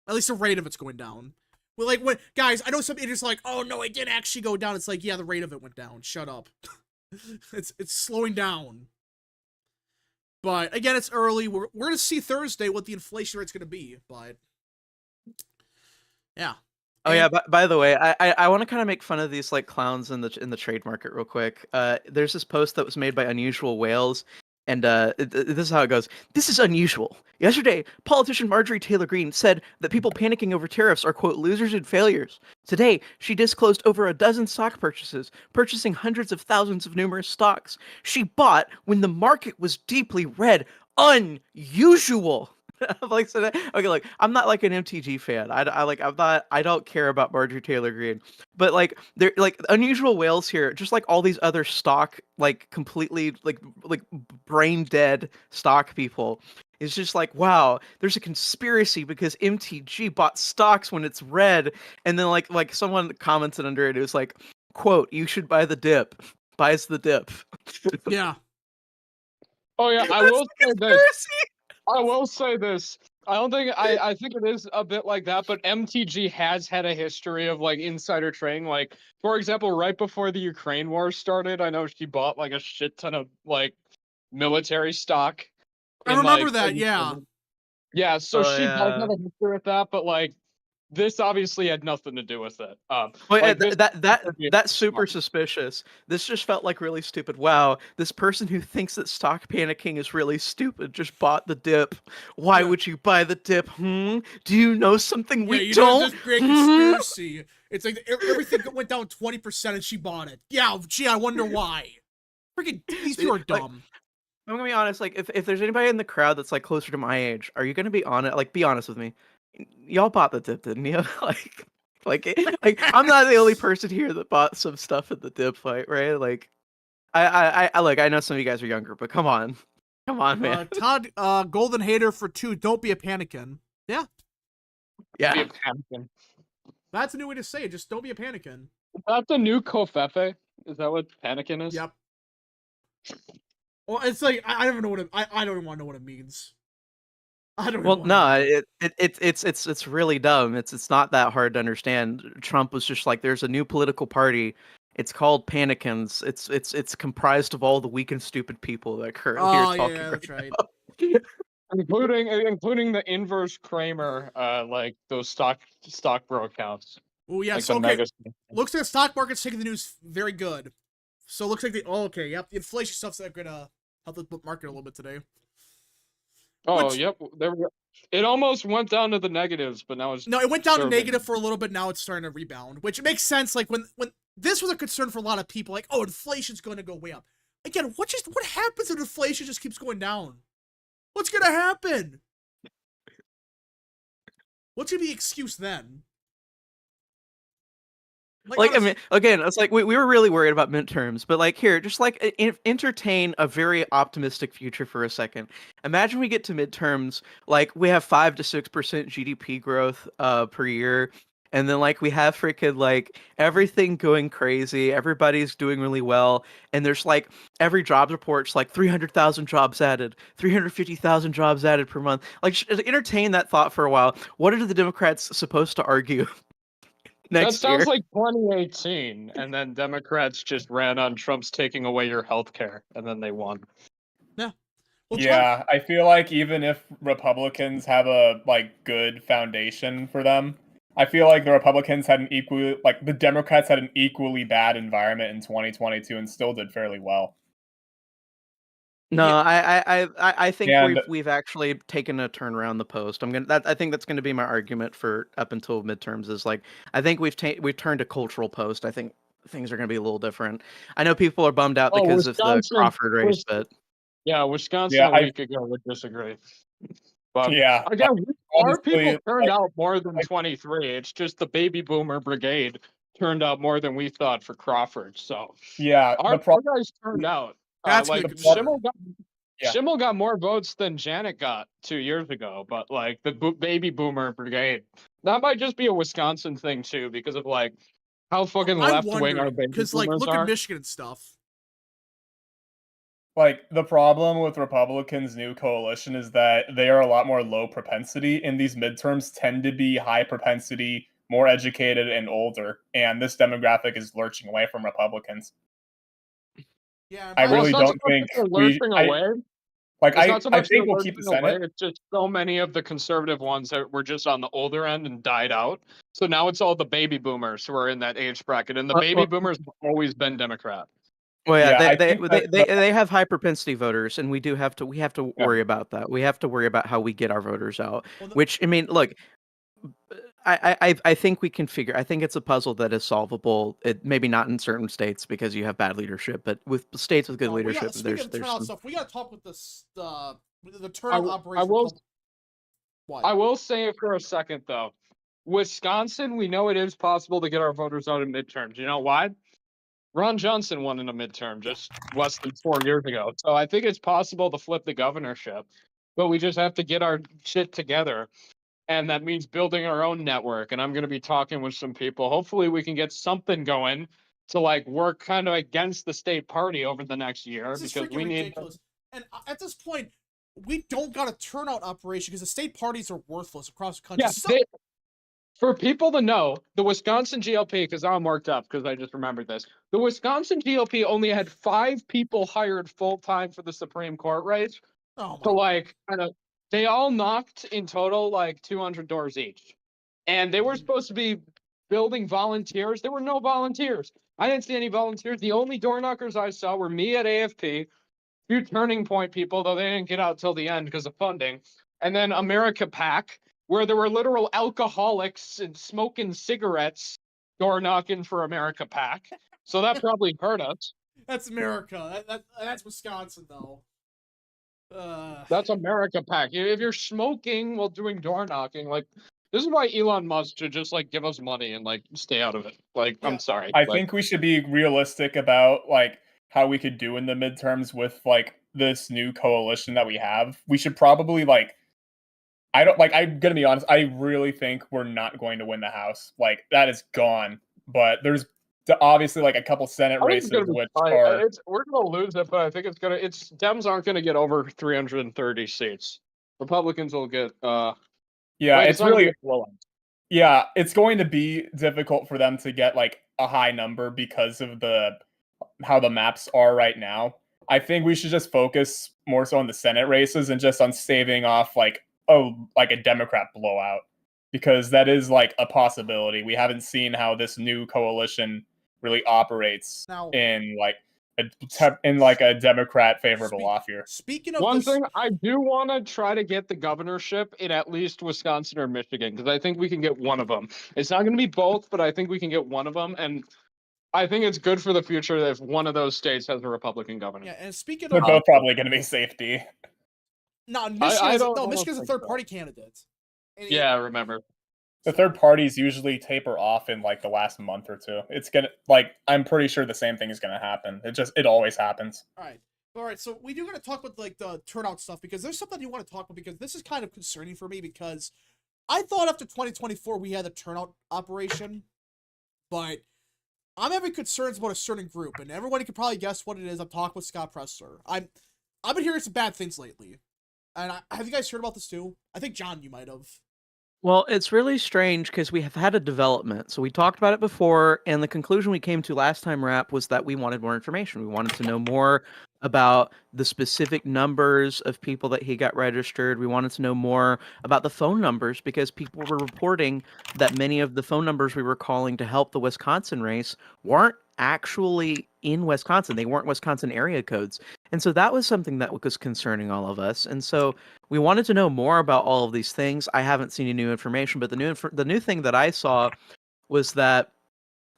At least the rate of it's going down. Well, like when guys, I know some idiots are like, oh no, it didn't actually go down. It's like, yeah, the rate of it went down. Shut up. it's slowing down. But again, it's early. We're gonna see Thursday what the inflation rate's gonna be. But yeah. Oh yeah, by the way, I want to kind of make fun of these like clowns in the trade market real quick. There's this post that was made by Unusual Whales. And this is how it goes. This is unusual. Yesterday, politician Marjorie Taylor Greene said that people panicking over tariffs are, quote, losers and failures. Today, she disclosed over a dozen stock purchases, purchasing hundreds of thousands of numerous stocks. She bought when the market was deeply red. Unusual. Like, so that, okay, like, I'm not like an MTG fan. I don't care about Marjorie Taylor Greene. But like they're like unusual whales here, just like all these other stock, like completely like brain dead stock people. It's just like, wow, there's a conspiracy because MTG bought stocks when it's red, and then like someone commented under it. It was like, quote, "You should buy the dip." Buys the dip. Yeah. Oh yeah, I That's will the say this. conspiracy. I will say this. I don't think I think it is a bit like that, but MTG has had a history of like insider trading. Like, for example, right before the Ukraine war started, I know she bought like a shit ton of like military stock I in remember like that, yeah. yeah, so Oh she does yeah. have a history with that, but like this obviously had nothing to do with it. Well, yeah, Like this that's super suspicious. This just felt like really stupid. Wow, this person who thinks that stock panicking is really stupid just bought the dip. Why Yeah. would you buy the dip? Do you know something Yeah, we you know don't? this great conspiracy. It's like everything went down 20% and she bought it. Yeah, gee, I wonder why. Freaking these people are Like, dumb. I'm gonna be honest. Like, if there's anybody in the crowd that's like closer to my age, are you gonna be honest? Like, be honest with me. Y'all bought the dip, didn't you? Like, I'm not the only person here that bought some stuff at the dip fight, right? Like, I know some of you guys are younger, but come on, man. Todd, Golden Hater for 2, don't be a panikin. Yeah, be Yeah. a panicking. that's a new way to say it. Just don't be a panikin. Is that the new Kofefe? Is that what panicking is? Yep. Well, it's like, I don't even know what I don't even want to know what it means. I don't Well, even want to know. no, it's really dumb. It's not that hard to understand. Trump was just like, there's a new political party. It's called Panicans. It's comprised of all the weak and stupid people that currently are Oh, talking yeah, that's right. now. Including the inverse Kramer, like those stock bro accounts. Oh, yeah, Like so, the okay. mega. Looks like the stock market's taking the news very good. So, it looks like okay, yep. The inflation stuff's gonna help the market a little bit today. Oh, Which- yep. There we go. It almost went down to the negatives, but now it's No, it went down to surging. negative for a little bit. Now it's starting to rebound, which makes sense. Like when this was a concern for a lot of people, like, oh, inflation's going to go way up. Again, what happens if inflation just keeps going down? What's going to happen? What's going to be the excuse then? Like, I honestly, mean, again, it's like we were really worried about midterms, but like here, just like entertain a very optimistic future for a second. Imagine we get to midterms, like we have 5 to 6% GDP growth per year, and then like we have freaking like everything going crazy, everybody's doing really well, and there's like every job report's like 300,000 jobs added, 350,000 jobs added per month. Like entertain that thought for a while. What are the Democrats supposed to argue? Next That sounds year. like 2018, and then Democrats just ran on Trump's taking away your health care, and then they won. well, Yeah, I feel like even if Republicans have a good foundation for them, I feel like the Republicans had the Democrats had an equally bad environment in 2022 and still did fairly well. No, Yeah. I think And we've actually taken a turn around the post. I think that's gonna be my argument for up until midterms is like I think we've turned a cultural post. I think things are gonna be a little different. I know people are bummed out Oh, because of the Wisconsin, Crawford race, but yeah, Wisconsin Yeah, a week ago would disagree. But yeah, again, our people honestly, turned out more than 23. It's just the baby boomer brigade turned out more than we thought for Crawford. So yeah, our guys turned out. That's Like good. Schimmel got more votes than Janet got 2 years ago, but like the baby boomer brigade, that might just be a Wisconsin thing too, because of like how fucking I'm left wing our wondering baby because, like, boomers look are. at Michigan and stuff. like the problem with Republicans' new coalition is that they are a lot more low propensity, and these midterms tend to be high propensity, more educated, and older. And this demographic is lurching away from Republicans. Yeah, I Well, really it's not so don't much think that they're we. lurching away. It's not so I much think they're we'll keep the lurching away. Senate. It's just so many of the conservative ones that were just on the older end and died out. So now it's all the baby boomers who are in that age bracket, and the baby boomers have always been Democrat. Well, yeah, Yeah, I think that they have high propensity voters, and we have to Yeah. worry about that. We have to worry about how we get our voters out. Well, Which, I mean, look, I think we can figure. I think it's a puzzle that is solvable. It maybe not in certain states because you have bad leadership, but with states with good no, leadership, speaking of there's turnout some. stuff, we gotta talk with this the I, turnout w- I operation. will What? I will say it for a second though. Wisconsin, we know it is possible to get our voters out in midterms. You know why? Ron Johnson won in a midterm just less than 4 years ago. So I think it's possible to flip the governorship, but we just have to get our shit together. And that means building our own network. And I'm going to be talking with some people. Hopefully, we can get something going to like work kind of against the state party over the next year This is because freaking we need. ridiculous. And at this point, we don't got a turnout operation because the state parties are worthless across the country. Yeah, So, for people to know, the Wisconsin GOP, because I'm worked up because I just remembered this. The Wisconsin GOP only had 5 people hired full time for the Supreme Court race. oh So my, like kind of they all knocked in total like 200 doors each. And they were supposed to be building volunteers. There were no volunteers. I didn't see any volunteers. The only door knockers I saw were me at AFP, few Turning Point people, though they didn't get out till the end because of funding, and then America PAC, where there were literal alcoholics and smoking cigarettes door knocking for America PAC. So that probably hurt us. that's America. That's Wisconsin though. That's America PAC. If you're smoking while doing door knocking, like this is why Elon Musk should just like give us money and like stay out of it. Like, Yeah. I'm sorry. I Like, think we should be realistic about like how we could do in the midterms with like this new coalition that we have. We should probably like I'm gonna be honest, I really think we're not going to win the House. Like that is gone. But there's obviously like a couple Senate I think it's races gonna be which fine. are We're gonna lose it, but I think it's Dems aren't gonna get over 330 seats. Republicans will get yeah, like it's not gonna really get low end. yeah, it's going to be difficult for them to get like a high number because of the how the maps are right now. I think we should just focus more so on the Senate races and just on saving off like a Democrat blowout because that is like a possibility. We haven't seen how this new coalition really operates Now- in like a Democrat favorable off year. Speaking of One this, thing I do want to try to get the governorship in at least Wisconsin or Michigan because I think we can get one of them. It's not going to be both, but I think we can get one of them, and I think it's good for the future if one of those states has a Republican governor. yeah, and speaking They're of both probably going to be safety. no, I don't Michigan's a think third so. party candidate. And Yeah, I remember. The third parties usually taper off in like the last month or two. It's gonna I'm pretty sure the same thing is gonna happen. It always happens. All right. So we do got to talk about like the turnout stuff because there's something you want to talk about because this is kind of concerning for me because I thought after 2024 we had a turnout operation, but I'm having concerns about a certain group, and everybody could probably guess what it is. I'm talking with Scott Pressler. I've been hearing some bad things lately, and have you guys heard about this too? I think John, you might have. Well, it's really strange because we have had a development. So we talked about it before, and the conclusion we came to last time wrap was that we wanted more information. We wanted to know more about the specific numbers of people that he got registered. We wanted to know more about the phone numbers because people were reporting that many of the phone numbers we were calling to help the Wisconsin race weren't actually in Wisconsin. They weren't Wisconsin area codes. And so that was something that was concerning all of us. And so we wanted to know more about all of these things. I haven't seen any new information, but the new thing that I saw was that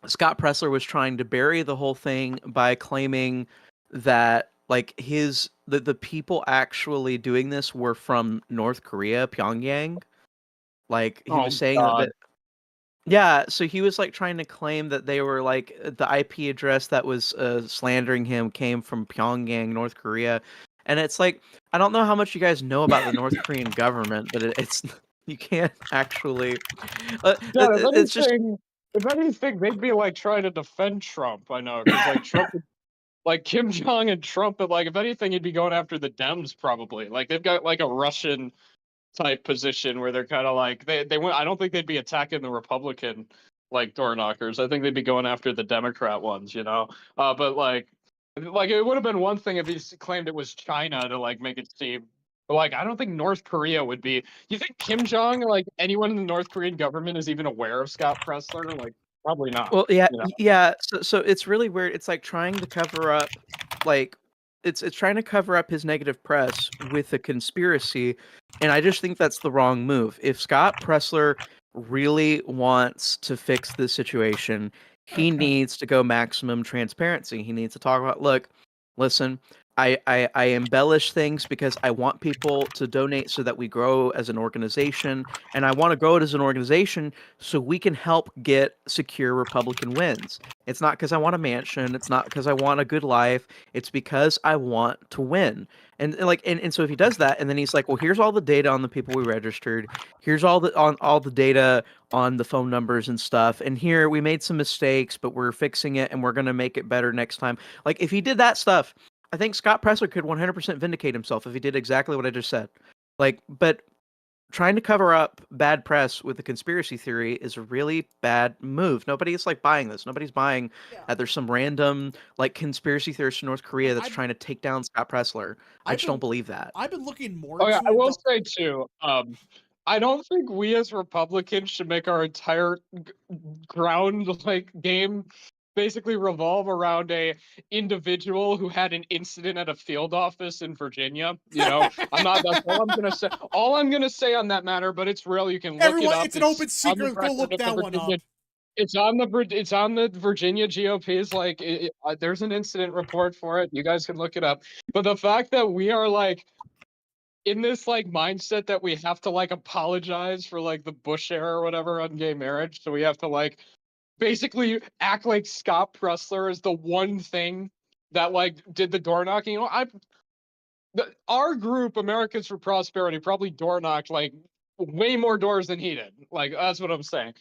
Scott Pressler was trying to bury the whole thing by claiming that like the people actually doing this were from North Korea, Pyongyang. Like he was saying that yeah, so he was like trying to claim that they were like the IP address that was slandering him came from Pyongyang, North Korea. And it's like, I don't know how much you guys know about the North Korean government, but it's you can't actually. Yeah, It's just if anything, they'd be like trying to defend Trump. I know because like Trump, like Kim Jong and Trump, but like if anything, he'd be going after the Dems probably. Like they've got like a Russian type position where they're kind of like they went. I don't think they'd be attacking the Republican like door knockers. I think they'd be going after the Democrat ones. You know, but like it would have been one thing if he claimed it was China to like make it seem. But like I don't think North Korea would be. You think Kim Jong or like anyone in the North Korean government is even aware of Scott Pressler? Like Probably not. Well, yeah, You know? yeah. So it's really weird. It's like trying to cover up, like, it's trying to cover up his negative press with a conspiracy, and I just think that's the wrong move. If Scott Pressler really wants to fix this situation, he needs to go maximum transparency. He needs to talk about, look, listen, I embellish things because I want people to donate so that we grow as an organization, and I want to grow it as an organization so we can help get secure Republican wins. It's not because I want a mansion. It's not because I want a good life. It's because I want to win. And so if he does that, and then he's like, well, here's all the data on the people we registered. Here's all the data on the phone numbers and stuff. And here we made some mistakes, but we're fixing it and we're gonna make it better next time. Like if he did that stuff, I think Scott Pressler could 100% vindicate himself if he did exactly what I just said. Like, but trying to cover up bad press with a conspiracy theory is a really bad move. Nobody is like buying this. Nobody's buying Yeah. that there's some random like conspiracy theorist in North Korea that's I've- trying to take down Scott Pressler. I I've just been- don't believe that. I've been looking more Oh yeah, to I will the- say too. I don't think we as Republicans should make our entire ground like game basically revolve around a individual who had an incident at a field office in Virginia. You know, I'm not. That's all I'm gonna say. All I'm gonna say on that matter, but it's real. You can look Everyone, it up. it's an open on the secret. Go record look of the that one Virginia- up. It's on the Virginia GOP's like there's an incident report for it. You guys can look it up. But the fact that we are like in this like mindset that we have to like apologize for like the Bush era or whatever on gay marriage, so we have to like basically act like Scott Pressler is the one thing that like did the door knocking. You know, our group, Americans for Prosperity, probably door knocked like way more doors than he did. Like that's what I'm saying.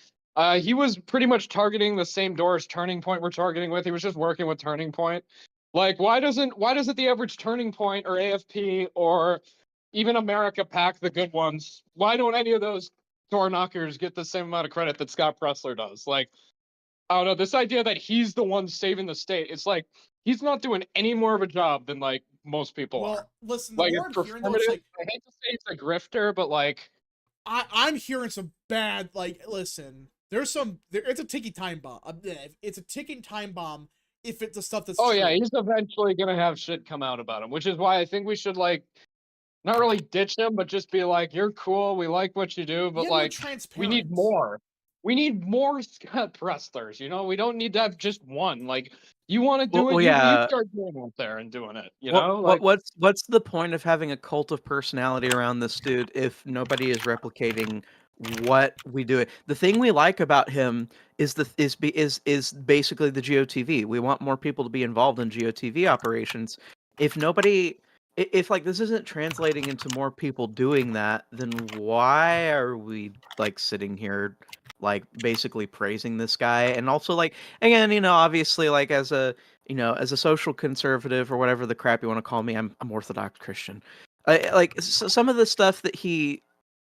He was pretty much targeting the same doors Turning Point we're targeting with. He was just working with Turning Point. Like why doesn't the average Turning Point or AFP or even America PAC, the good ones, why don't any of those door knockers get the same amount of credit that Scott Pressler does? Like, I don't know, this idea that he's the one saving the state, it's like he's not doing any more of a job than like most people are. Well, listen, the Like more it's I'm hearing though, it's performative. like I hate to say he's a grifter, but like I'm hearing some bad. Like, listen, it's a ticking time bomb. It's a ticking time bomb. If it's the stuff that's oh true. yeah, he's eventually gonna have shit come out about him, which is why I think we should like not really ditch him, but just be like, you're cool, we like what you do, but Yeah, like they're transparent. we need more. We need more Scott Presslers, you know? We don't need to have just one. Like you want to do Well, it, you yeah. start doing it there and doing it, you know? What Like what's the point of having a cult of personality around this dude if nobody is replicating what we do? The thing we like about him is is basically the GOTV. We want more people to be involved in GOTV operations. If nobody if like this isn't translating into more people doing that, then why are we like sitting here like basically praising this guy? And also like again, obviously like as a social conservative or whatever the crap you want to call me, I'm Orthodox Christian. Like some of the stuff that he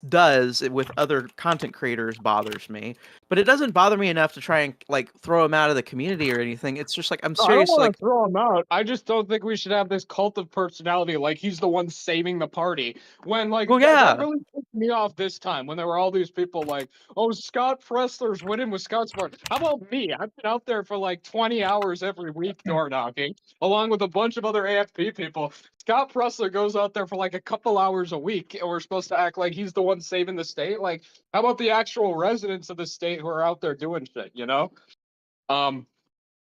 does with other content creators bothers me, but it doesn't bother me enough to try and like throw him out of the community or anything. It's just like I'm no, I don't serious. want Like, to throw him out. I just don't think we should have this cult of personality like he's the one saving the party. When like well, that yeah. really pissed me off this time when there were all these people like, oh, Scott Pressler's winning with Scott Smart. How about me? I've been out there for like 20 hours every week door knocking, along with a bunch of other AFP people. Scott Pressler goes out there for like a couple hours a week, and we're supposed to act like he's the one saving the state. Like, how about the actual residents of the state who are out there doing shit, you know?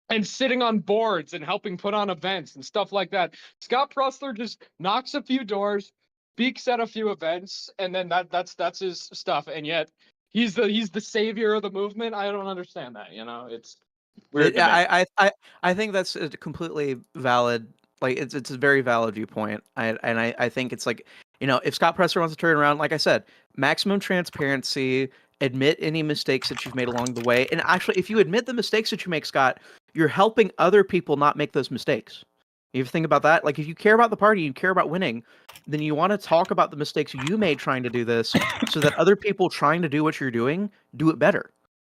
And sitting on boards and helping put on events and stuff like that. Scott Pressler just knocks a few doors, speaks at a few events, and then that's his stuff. And yet he's the savior of the movement. I don't understand that. You know, it's weird. To me. I think that's a completely valid. Like it's a very valid viewpoint. I think it's like if Scott Presser wants to turn around, like I said, maximum transparency. Admit any mistakes that you've made along the way, and actually, if you admit the mistakes that you make, Scott, you're helping other people not make those mistakes. You ever think about that? Like, if you care about the party, you care about winning, then you want to talk about the mistakes you made trying to do this, so that other people trying to do what you're doing do it better.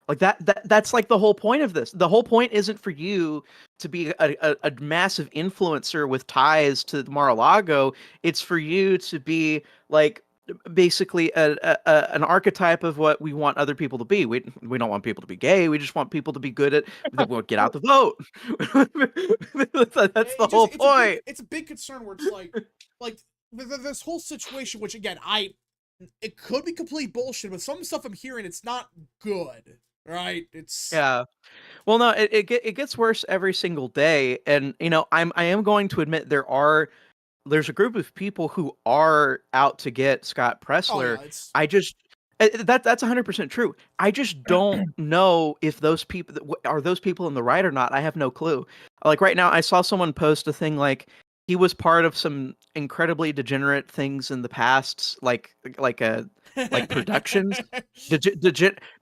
Like that's like the whole point of this. The whole point isn't for you to be a massive influencer with ties to Mar-a-Lago. It's for you to be like basically an archetype of what we want other people to be. We don't want people to be gay. We just want people to be good at well, get out the vote. That's the whole point. It's a big concern where it's like this whole situation, which again, it could be complete bullshit, but some of the stuff I'm hearing, it's not good, right? It's Yeah. Well, no, it gets worse every single day, and I am going to admit there's a group of people who are out to get Scott oh Pressler. yeah, it's I just that's 100% true. I just don't know if those people are those people in the right or not. I have no clue. Like right now, I saw someone post a thing like he was part of some incredibly degenerate things in the past, like productions,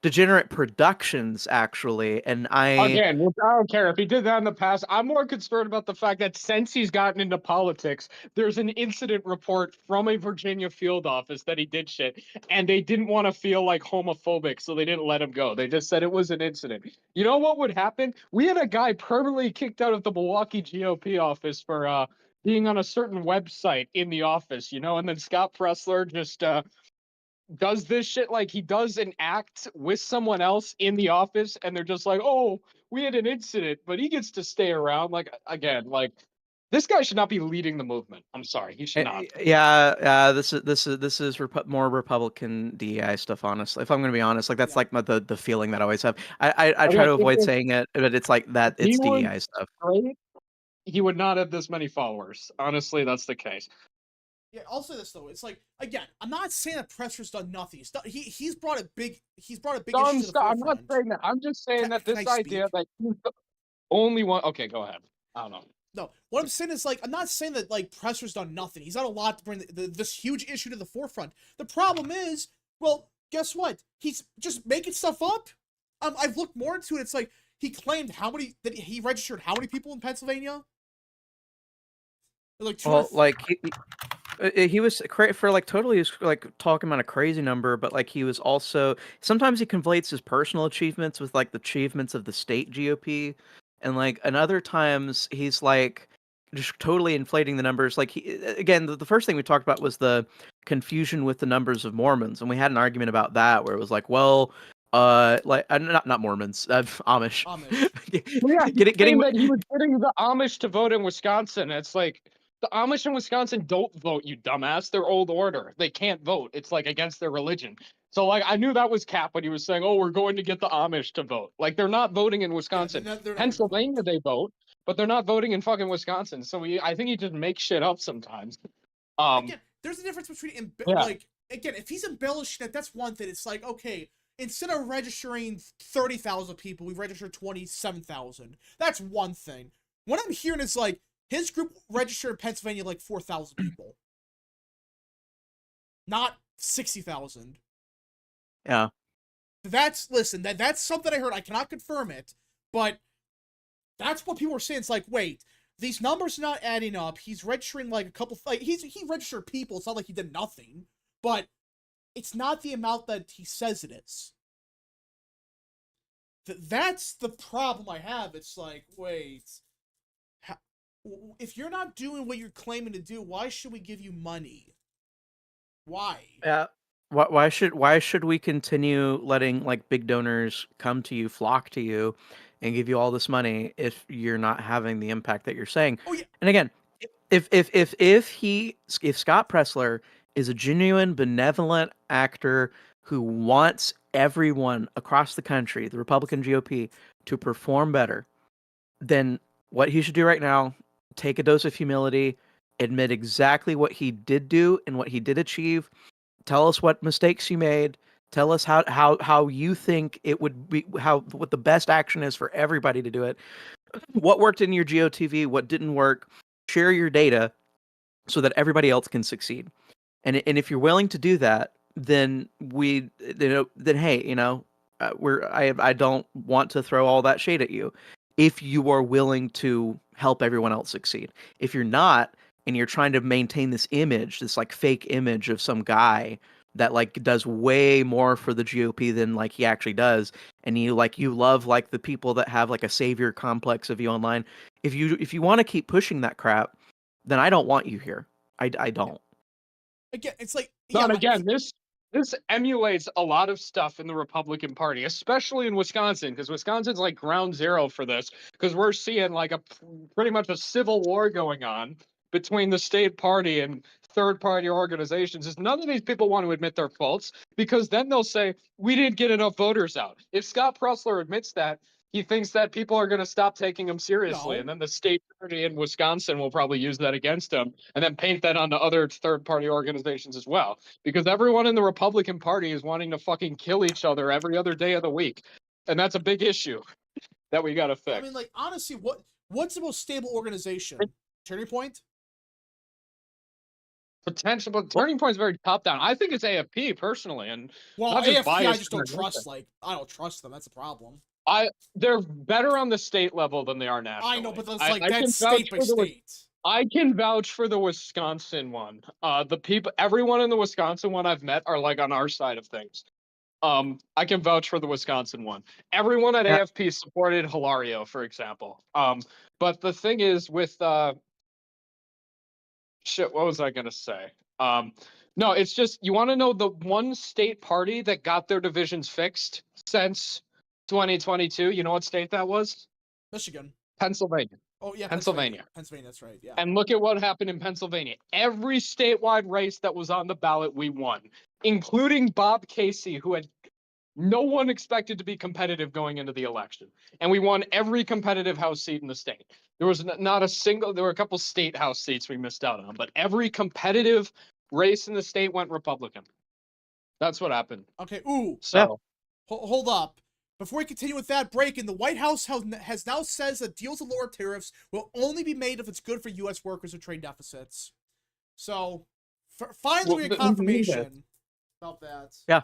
degenerate productions actually, and Again, I don't care if he did that in the past. I'm more concerned about the fact that since he's gotten into politics, there's an incident report from a Virginia field office that he did shit, and they didn't want to feel like homophobic, so they didn't let him go. They just said it was an incident. You know what would happen? We had a guy permanently kicked out of the Milwaukee GOP office for being on a certain website in the office, and then Scott Pressler just does this shit like he does an act with someone else in the office, and they're just like, oh, we had an incident, but he gets to stay around. Like, again, like, this guy should not be leading the movement. I'm sorry, he should not. Yeah, this is more Republican DEI stuff. Honestly, if I'm going to be honest, like that's Yeah. like the feeling that I always have. I try Okay, to if avoid saying it, but it's like that. he It's was DEI stuff. great, he would not have this many followers. Honestly, that's the case. yeah. I'll say this though, it's like again, I'm not saying that Pressure's done nothing. He's brought a big issue to the I'm not forefront. saying that. I'm just saying that Can this I idea speak? that he's the only one. Okay, go ahead. I don't know. No, what I'm saying is like I'm not saying that like Pressure's done nothing. He's done a lot to bring this huge issue to the forefront. The problem is, well, guess what? He's just making stuff up. I've looked more into it. It's like he claimed that he registered how many people in Pennsylvania? Like Well, like he was for like totally like talking about a crazy number, but like he was also sometimes he conflates his personal achievements with like the achievements of the state GOP, and like and other times he's like just totally inflating the numbers. Like again, the first thing we talked about was the confusion with the numbers of Mormons, and we had an argument about that where it was like, well, like not Mormons, Amish. Amish. Getting that he was getting the Amish to vote in Wisconsin. It's like the Amish in Wisconsin don't vote, you dumbass. They're old order. They can't vote. It's like against their religion. So like I knew that was cap when he was saying, "Oh, we're going to get the Amish to vote." Like they're not voting in Wisconsin. They're not Pennsylvania they vote, but they're not voting in fucking Wisconsin. So I think he just makes shit up sometimes. Again, there's a difference between Yeah. like again, if he's embellishing it, that's one thing. It's like okay, instead of registering 30,000 people, we registered 27,000. That's one thing. What I'm hearing is like his group registered in Pennsylvania like 4,000 people, not 60,000. Yeah. That's something I heard. I cannot confirm it, but that's what people were saying. It's like, wait, these numbers are not adding up. He's registering like a couple. Like he registered people. It's not like he did nothing, but it's not the amount that he says it is. That's the problem I have. It's like, wait, if you're not doing what you're claiming to do, why should we give you money? Why? Yeah. Why should we continue letting like big donors come to you, flock to you, and give you all this money if you're not having the impact that you're saying? Oh yeah. And again, if Scott Pressler is a genuine benevolent actor who wants everyone across the country, the Republican GOP, to perform better, then what he should do right now, take a dose of humility, admit exactly what he did do and what he did achieve. Tell us what mistakes you made. Tell us how you think it would be, what the best action is for everybody to do it. What worked in your GOTV, what didn't work. Share your data so that everybody else can succeed. And if you're willing to do that, then hey, I don't want to throw all that shade at you. If you are willing to help everyone else succeed. If you're not, and you're trying to maintain this image, this like fake image of some guy that like does way more for the GOP than like he actually does, and you love like the people that have like a savior complex of you online. If you want to keep pushing that crap, then I don't want you here. I don't. Again, it's like, Not yeah, again. This emulates a lot of stuff in the Republican Party, especially in Wisconsin, because Wisconsin's like ground zero for this. Because we're seeing like pretty much a civil war going on between the state party and third-party organizations. Is none of these people want to admit their faults, because then they'll say we didn't get enough voters out. If Scott Pressler admits that, he thinks that people are going to stop taking him seriously, No. and then the state party in Wisconsin will probably use that against him, and then paint that onto other third-party organizations as well. Because everyone in the Republican Party is wanting to fucking kill each other every other day of the week, and that's a big issue that we got to fix. I mean, like, honestly, what's the most stable organization? Turning Point? Potential, but Turning Point is very top down. I think it's AFP personally, and Well, not just AFP, I biased just don't or trust. Like, I don't trust them. That's a problem. they're better on the state level than they are nationally. I know, but that's I can that's vouch state by for the state. I can vouch for the Wisconsin one. The people, everyone in the Wisconsin one I've met are like on our side of things. I can vouch for the Wisconsin one. Everyone at Yeah. AFP supported Hilario, for example. But the thing is with shit, what was I gonna say? No, it's just you want to know the one state party that got their divisions fixed since 2022. You know what state that was? Michigan. Pennsylvania. Oh yeah, Pennsylvania. Pennsylvania, that's right. Yeah. And look at what happened in Pennsylvania. Every statewide race that was on the ballot, we won, including Bob Casey, who had no one expected to be competitive going into the election. And we won every competitive House seat in the state. There was not a single, there were a couple state House seats we missed out on, but every competitive race in the state went Republican. That's what happened. Okay. Ooh. So, Hold up. Before we continue with that break, the White House has now says that deals to lower tariffs will only be made if it's good for U.S. workers or trade deficits. So, finally, we get confirmation about that. Yeah.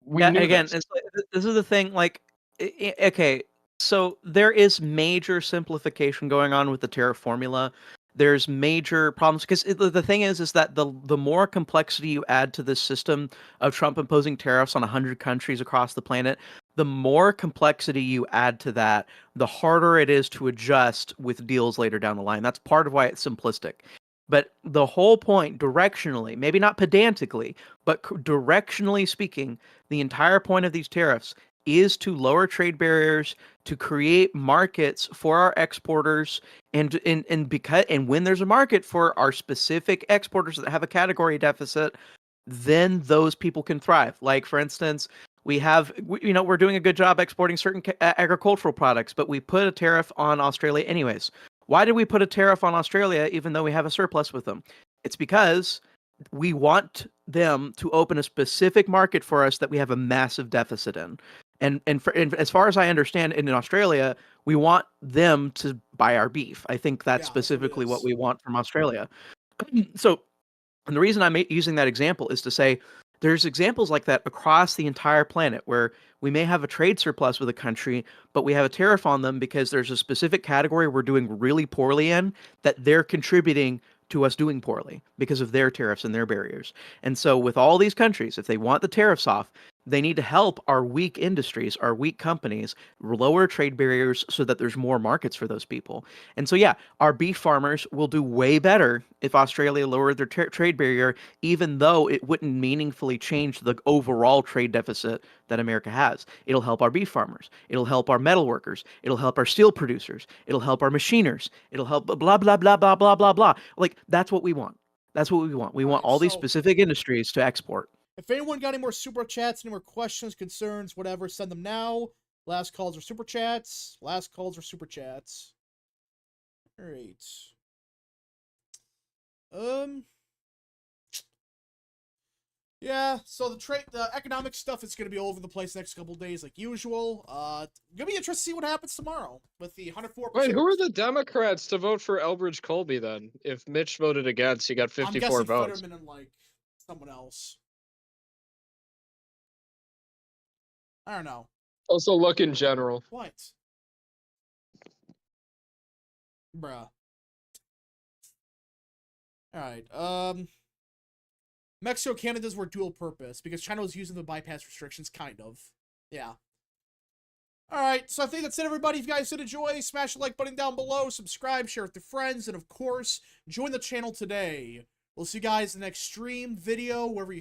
we Yeah, knew again, this. it's this is the thing. Like, okay, so there is major simplification going on with the tariff formula. There's major problems because the thing is that the more complexity you add to this system of Trump imposing tariffs on 100 countries across the planet, the more complexity you add to that, the harder it is to adjust with deals later down the line. That's part of why it's simplistic. But the whole point, directionally, maybe not pedantically, but directionally speaking, the entire point of these tariffs is to lower trade barriers, to create markets for our exporters, and when there's a market for our specific exporters that have a category deficit, then those people can thrive. Like, for instance, we're doing a good job exporting certain agricultural products, but we put a tariff on Australia anyways. Why did we put a tariff on Australia even though we have a surplus with them? It's because we want them to open a specific market for us that we have a massive deficit in. And as far as I understand, in Australia, we want them to buy our beef. I think that's specifically what we want from Australia. So, and the reason I'm using that example is to say there's examples like that across the entire planet where we may have a trade surplus with a country, but we have a tariff on them because there's a specific category we're doing really poorly in that they're contributing to us doing poorly because of their tariffs and their barriers. And so with all these countries, if they want the tariffs off, they need to help our weak industries, our weak companies, lower trade barriers so that there's more markets for those people. And so, yeah, our beef farmers will do way better if Australia lowered their trade barrier, even though it wouldn't meaningfully change the overall trade deficit that America has. It'll help our beef farmers. It'll help our metal workers. It'll help our steel producers. It'll help our machiners. It'll help blah, blah, blah, blah, blah, blah, blah. Like, that's what we want. That's what we want. We want all these specific industries to export. If anyone got any more super chats, any more questions, concerns, whatever, send them now. Last calls are super chats. Last calls are super chats. All right. Yeah, so the economic stuff is going to be all over the place next couple of days like usual. Gonna be interesting to see what happens tomorrow with the 104%. Wait, who are the Democrats to vote for Elbridge Colby then? If Mitch voted against, he got 54 votes. I'm guessing Fetterman and like someone else. I don't know. Also, look in general. What? Bruh. Alright, Mexico, Canada's were dual purpose, because China was using the bypass restrictions, kind of. Yeah. Alright, so I think that's it, everybody. If you guys did enjoy, smash the like button down below, subscribe, share with your friends, and of course, join the channel today. We'll see you guys in the next stream, video, wherever you